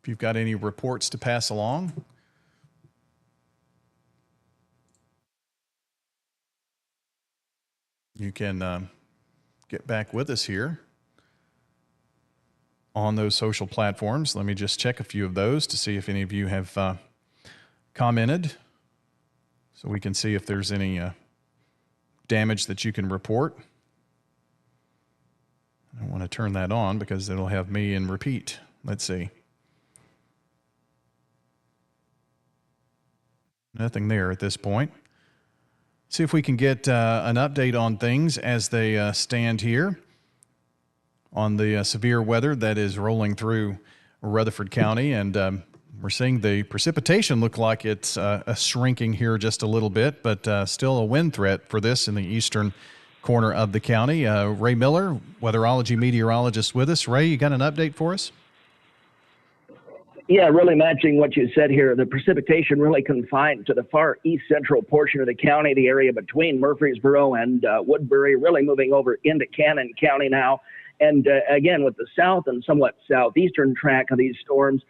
If you've got any reports to pass along, you can get back with us here on those social platforms. Let me just check a few of those to see if any of you have commented, so we can see if there's any damage that you can report. I want to turn that on because it'll have me in repeat. Let's see. Nothing there at this point. See if we can get an update on things as they stand here on the severe weather that is rolling through Rutherford County. And we're seeing the precipitation look like it's shrinking here just a little bit, but still a wind threat for this in the eastern corner of the county. Ray Miller, weatherology meteorologist with us. Ray, you got an update for us? Yeah, really matching what you said here. The precipitation really confined to the far east central portion of the county, the area between Murfreesboro and Woodbury, really moving over into Cannon County now. And again, with the south and somewhat southeastern track of these storms,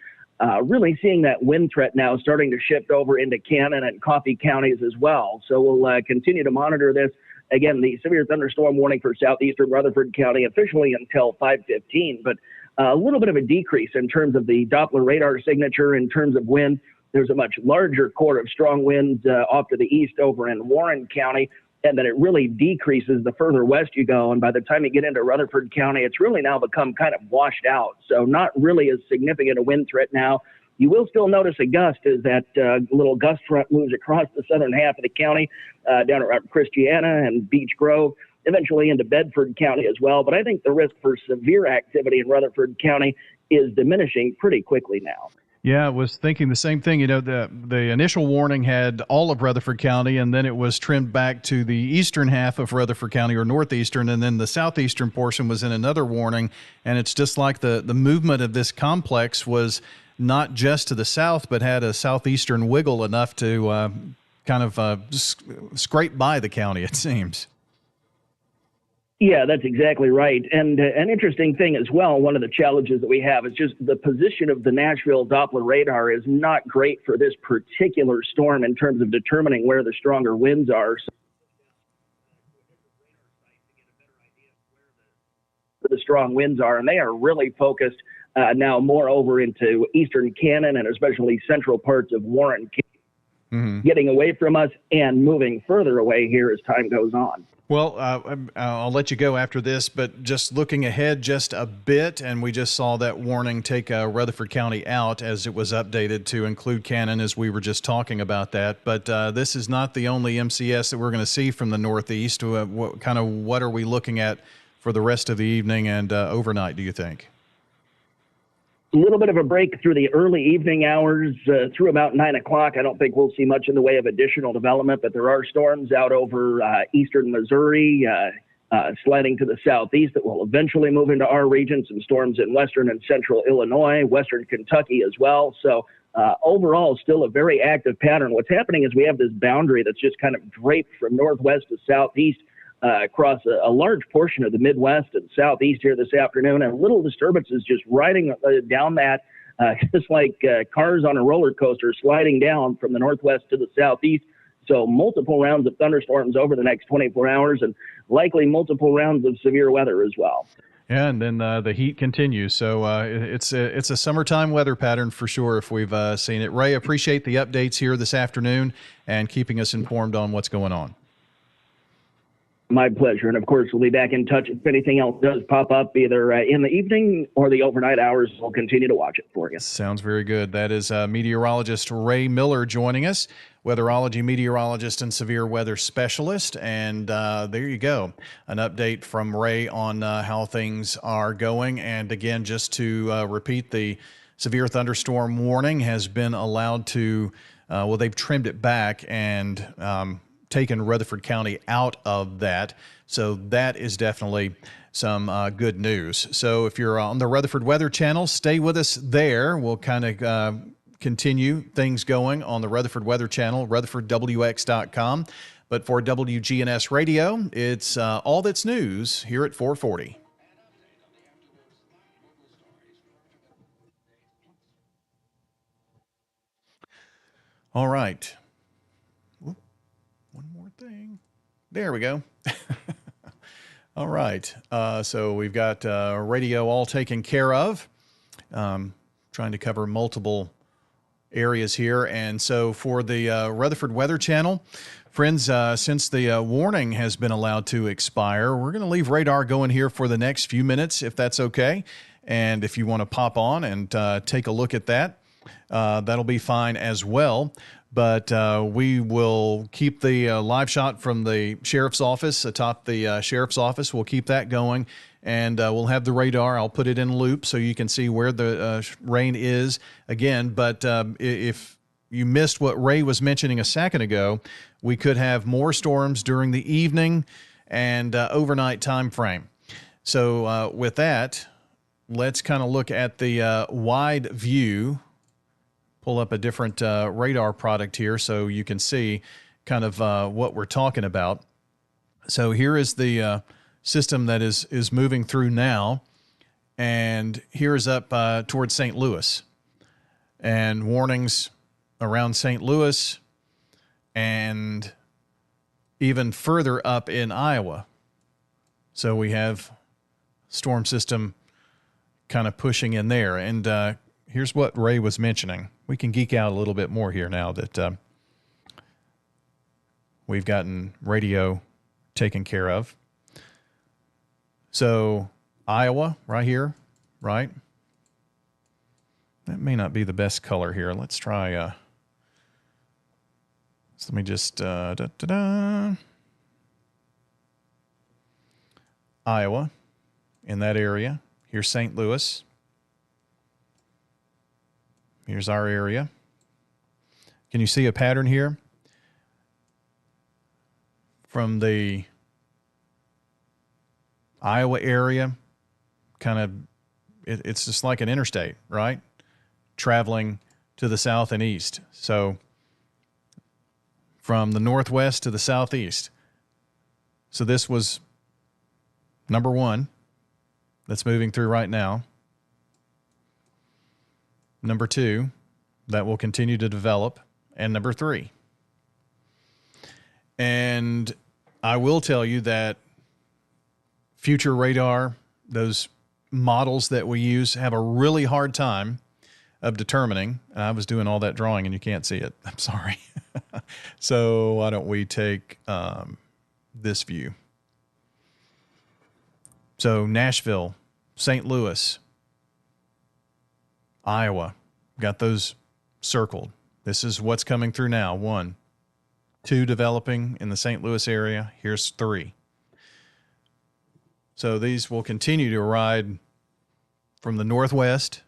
really seeing that wind threat now starting to shift over into Cannon and Coffee counties as well. So we'll continue to monitor this. Again, the severe thunderstorm warning for southeastern Rutherford County officially until 5:15, but a little bit of a decrease in terms of the Doppler radar signature in terms of wind. There's a much larger core of strong winds off to the east over in Warren County, and then it really decreases the further west you go. And by the time you get into Rutherford County, it's really now become kind of washed out. So not really as significant a wind threat now. You will still notice a gust as that little gust front moves across the southern half of the county, down around Christiana and Beech Grove, eventually into Bedford County as well. But I think the risk for severe activity in Rutherford County is diminishing pretty quickly now. Yeah, I was thinking the same thing. You know, the initial warning had all of Rutherford County, and then it was trimmed back to the eastern half of Rutherford County, or northeastern, and then the southeastern portion was in another warning. And it's just like the movement of this complex was not just to the south, but had a southeastern wiggle enough to kind of scrape by the county, it seems. Yeah, that's exactly right. And an interesting thing as well, one of the challenges that we have is just the position of the Nashville Doppler radar is not great for this particular storm in terms of determining where the stronger winds are. So the strong winds are, and they are really focused now more over into eastern Cannon and especially central parts of Warren County, getting away from us and moving further away here as time goes on. Well, I'll let you go after this, but just looking ahead just a bit, and we just saw that warning take Rutherford County out as it was updated to include Cannon, as we were just talking about that. But this is not the only MCS that we're going to see from the northeast. What are we looking at for the rest of the evening and overnight, do you think? A little bit of a break through the early evening hours through about 9 o'clock. I don't think we'll see much in the way of additional development, but there are storms out over eastern Missouri, sliding to the southeast that will eventually move into our region. Some storms in western and central Illinois, western Kentucky as well. So overall, still a very active pattern. What's happening is we have this boundary that's just kind of draped from northwest to southeast across a large portion of the Midwest and Southeast here this afternoon, and little disturbances just riding down that, just like cars on a roller coaster sliding down from the Northwest to the Southeast. So multiple rounds of thunderstorms over the next 24 hours and likely multiple rounds of severe weather as well. Yeah, and then the heat continues. So it's a summertime weather pattern for sure if we've seen it. Ray, appreciate the updates here this afternoon and keeping us informed on what's going on. My pleasure. And of course, we'll be back in touch if anything else does pop up, either in the evening or the overnight hours. We'll continue to watch it for you. Sounds very good. That is meteorologist Ray Miller joining us, weatherology meteorologist and severe weather specialist. And there you go. An update from Ray on how things are going. And again, just to repeat, the severe thunderstorm warning has been allowed to, they've trimmed it back and taken Rutherford County out of that. So that is definitely some good news. So if you're on the Rutherford Weather Channel, stay with us there. We'll kind of continue things going on the Rutherford Weather Channel, rutherfordwx.com. But for WGNS Radio, it's All That's News here at 440. All right. One more thing. There we go. All right. So we've got radio all taken care of. Trying to cover multiple areas here. And so for the Rutherford Weather Channel, friends, since the warning has been allowed to expire, we're going to leave radar going here for the next few minutes, if that's okay. And if you want to pop on and take a look at that, that'll be fine as well. But we will keep the live shot from the sheriff's office atop the sheriff's office. We'll keep that going, and we'll have the radar. I'll put it in loop so you can see where the rain is again. But if you missed what Ray was mentioning a second ago, we could have more storms during the evening and overnight time frame. So with that, let's kind of look at the wide view pull up a different radar product here so you can see kind of what we're talking about. So here is the system that is moving through now, and here is up towards St. Louis, and warnings around St. Louis and even further up in Iowa. So we have storm system kind of pushing in there. And here's what Ray was mentioning. We can geek out a little bit more here now that we've gotten radio taken care of. So Iowa right here, right? That may not be the best color here. Let's try, so let me just, Iowa in that area. Here's St. Louis. Here's our area. Can you see a pattern here? From the Iowa area, kind of, it's just like an interstate, right? Traveling to the south and east. So from the northwest to the southeast. So this was number one that's moving through right now. Number two, that will continue to develop. And number three. And I will tell you that future radar, those models that we use, have a really hard time of determining. And I was doing all that drawing and you can't see it. I'm sorry. So why don't we take this view? So Nashville, St. Louis, Iowa, got those circled. This is what's coming through now. 1, 2 developing in the St. Louis area. Here's 3. So these will continue to ride from the northwest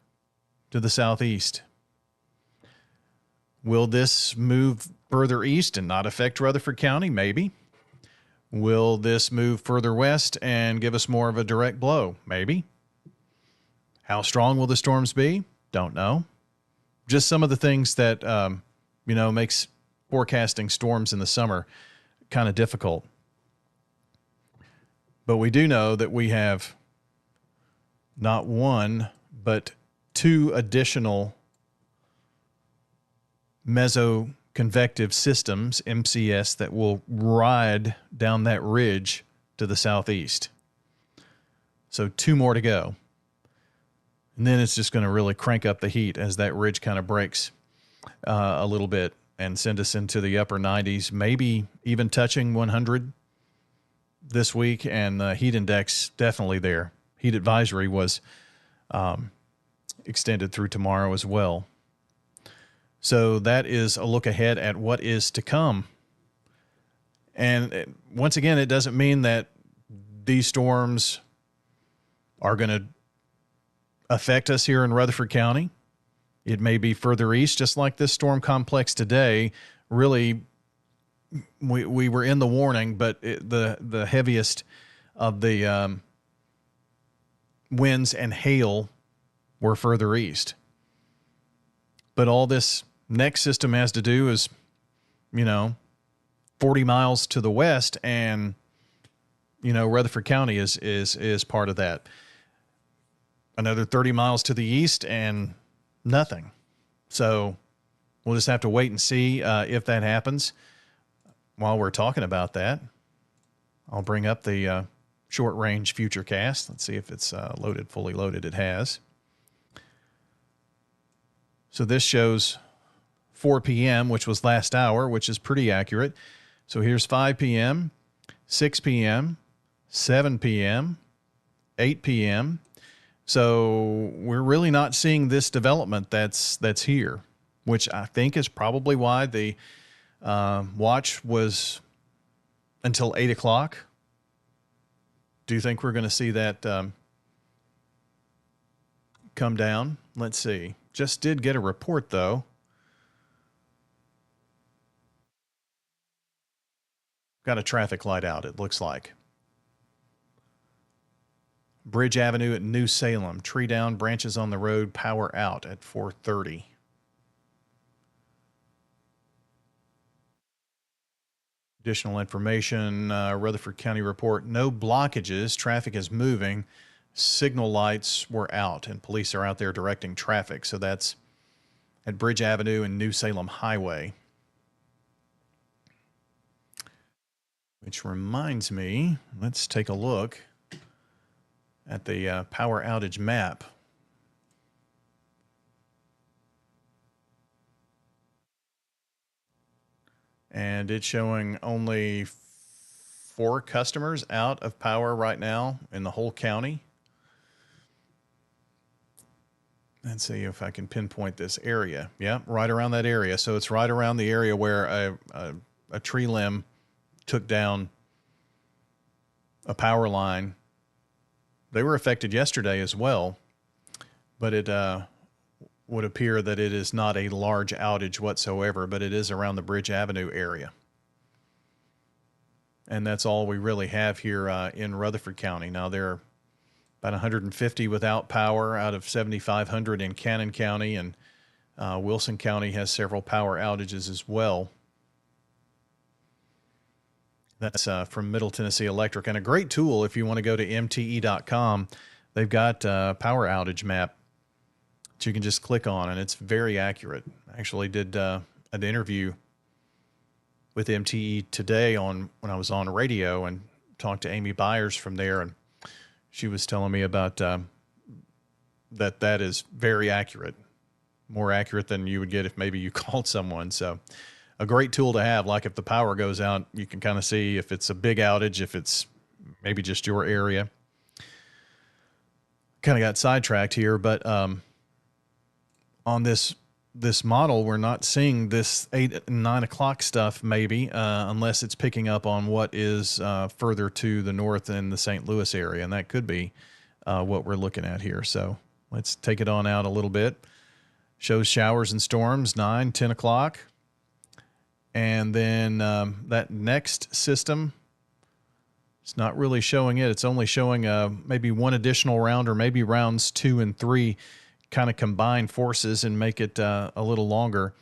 to the southeast. Will this move further east and not affect Rutherford County? Maybe. Will this move further west and give us more of a direct blow? Maybe. How strong will the storms be? Don't know. Just some of the things that, makes forecasting storms in the summer kind of difficult. But we do know that we have not one, but 2 additional mesoconvective systems, MCS, that will ride down that ridge to the southeast. So 2 more to go. And then it's just going to really crank up the heat as that ridge kind of breaks a little bit and send us into the upper 90s, maybe even touching 100 this week. And the heat index definitely there. Heat advisory was extended through tomorrow as well. So that is a look ahead at what is to come. And once again, it doesn't mean that these storms are going to affect us here in Rutherford County. It may be further east, just like this storm complex today. Really, we were in the warning, but the heaviest of the winds and hail were further east. But all this next system has to do is, 40 miles to the west, and Rutherford County is part of that. Another 30 miles to the east and nothing. So we'll just have to wait and see if that happens. While we're talking about that, I'll bring up the short range futurecast. Let's see if it's loaded, fully loaded. It has. So this shows 4 p.m., which was last hour, which is pretty accurate. So here's 5 p.m., 6 p.m., 7 p.m., 8 p.m., so we're really not seeing this development that's here, which I think is probably why the watch was until 8 o'clock. Do you think we're going to see that come down? Let's see. Just did get a report, though. Got a traffic light out, it looks like. Bridge Avenue at New Salem. Tree down, branches on the road, power out at 4:30. Additional information, Rutherford County report, no blockages. Traffic is moving. Signal lights were out, and police are out there directing traffic. So that's at Bridge Avenue and New Salem Highway. Which reminds me, let's take a look at the power outage map. And it's showing only 4 customers out of power right now in the whole county. Let's see if I can pinpoint this area. Yeah, right around that area. So it's right around the area where a tree limb took down a power line. They were affected yesterday as well, but it would appear that it is not a large outage whatsoever, but it is around the Bridge Avenue area. And that's all we really have here in Rutherford County. Now, there are about 150 without power out of 7,500 in Cannon County, and Wilson County has several power outages as well. That's from Middle Tennessee Electric. And a great tool if you want to go to mte.com. They've got a power outage map that you can just click on, and it's very accurate. I actually did an interview with MTE today when I was on radio and talked to Amy Byers from there, and she was telling me about that is very accurate, more accurate than you would get if maybe you called someone. So a great tool to have. Like if the power goes out, you can kind of see if it's a big outage, if it's maybe just your area. Kind of got sidetracked here, but on this model, we're not seeing this 8 and 9 o'clock stuff maybe, unless it's picking up on what is further to the north in the St. Louis area, and that could be what we're looking at here. So let's take it on out a little bit. Shows showers and storms, 9, 10 o'clock. And then that next system, it's not really showing it. It's only showing maybe one additional round, or maybe rounds 2 and 3 kind of combine forces and make it a little longer.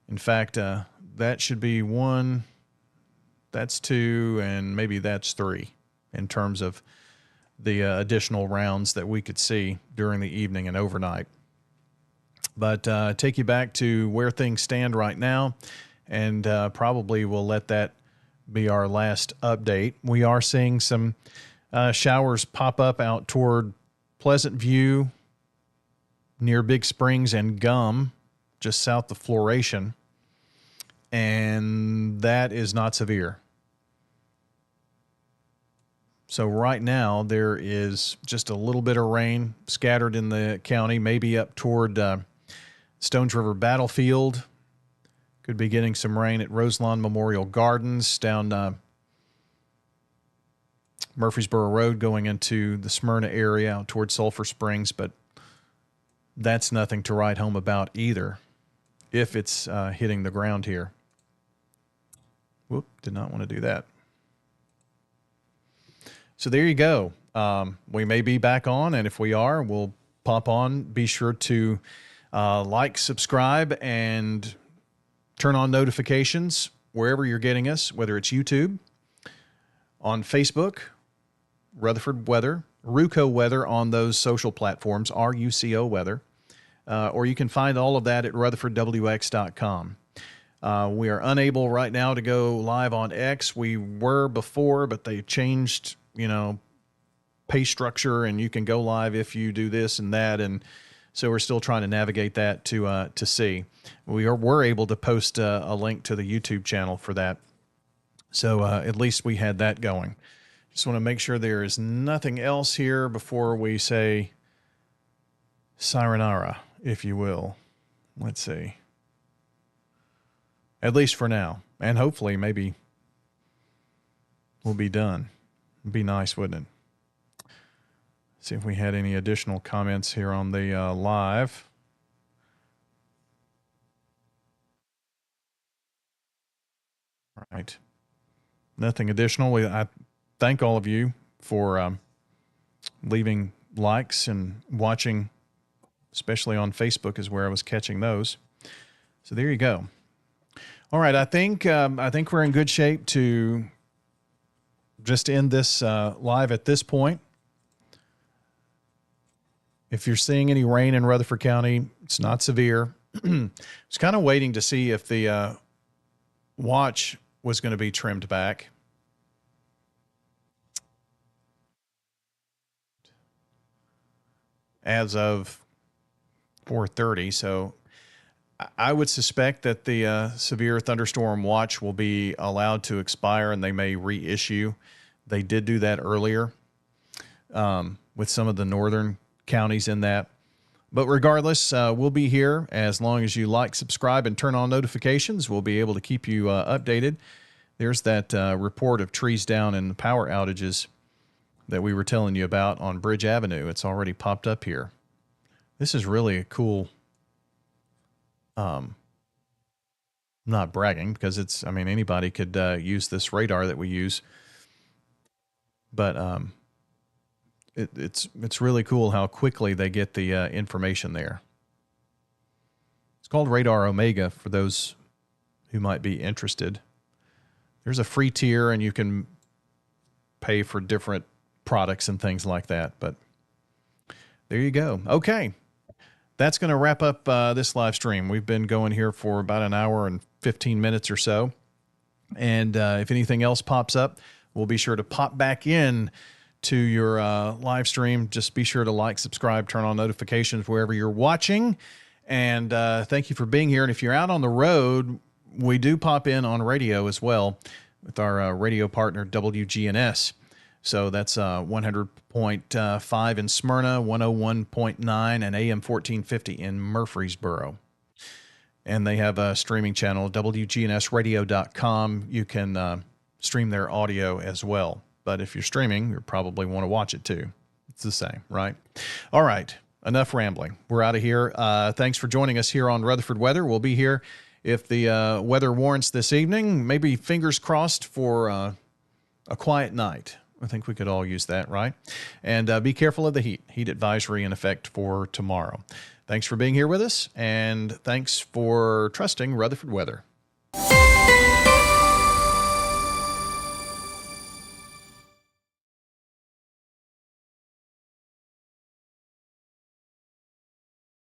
In fact, that should be 1, that's 2, and maybe that's 3 in terms of the additional rounds that we could see during the evening and overnight. But take you back to where things stand right now, and probably we'll let that be our last update. We are seeing some showers pop up out toward Pleasant View, near Big Springs and Gum, just south of Floration, and that is not severe. So right now there is just a little bit of rain scattered in the county, maybe up toward Stones River Battlefield. Could be getting some rain at Roselawn Memorial Gardens, down Murfreesboro Road going into the Smyrna area out toward Sulphur Springs, but that's nothing to write home about either if it's hitting the ground here. Whoop, did not want to do that. So there you go. We may be back on, and if we are, we'll pop on. Be sure to like, subscribe, and turn on notifications wherever you're getting us, whether it's YouTube, on Facebook, Rutherford Weather, RUCO Weather on those social platforms, RUCO Weather, or you can find all of that at RutherfordWX.com. We are unable right now to go live on X. We were before, but they changed, pay structure, and you can go live if you do this and that, and so we're still trying to navigate that to see. We're able to post a link to the YouTube channel for that, so at least we had that going. Just want to make sure there is nothing else here before we say sayonara, if you will. Let's see. At least for now, and hopefully maybe we'll be done. It'd be nice, wouldn't it? See if we had any additional comments here on the live. All right. Nothing additional. I thank all of you for leaving likes and watching, especially on Facebook is where I was catching those. So there you go. All right, I think we're in good shape to just end this live at this point. If you're seeing any rain in Rutherford County, it's not severe. I was kind of waiting to see if the watch was going to be trimmed back. As of 4:30, so I would suspect that the severe thunderstorm watch will be allowed to expire and they may reissue. They did do that earlier with some of the northern counties in that. But regardless, we'll be here as long as you like, subscribe, and turn on notifications. We'll be able to keep you updated. There's that report of trees down and the power outages that we were telling you about on Bridge Avenue. It's already popped up here. This is really a cool, not bragging because it's, I mean, anybody could use this radar that we use, but it's really cool how quickly they get the information there. It's called Radar Omega for those who might be interested. There's a free tier and you can pay for different products and things like that, but there you go. Okay. That's going to wrap up this live stream. We've been going here for about an hour and 15 minutes or so. And if anything else pops up, we'll be sure to pop back in to your live stream. Just be sure to like, subscribe, turn on notifications wherever you're watching. And thank you for being here. And if you're out on the road, we do pop in on radio as well with our radio partner, WGNS. So that's 100.5 in Smyrna, 101.9 and AM 1450 in Murfreesboro. And they have a streaming channel, WGNSradio.com. You can stream their audio as well. But if you're streaming, you probably want to watch it too. It's the same, right? All right. Enough rambling. We're out of here. Thanks for joining us here on Rutherford Weather. We'll be here if the weather warrants this evening. Maybe fingers crossed for a quiet night. I think we could all use that, right? And be careful of the heat. Heat advisory in effect for tomorrow. Thanks for being here with us, and thanks for trusting Rutherford Weather.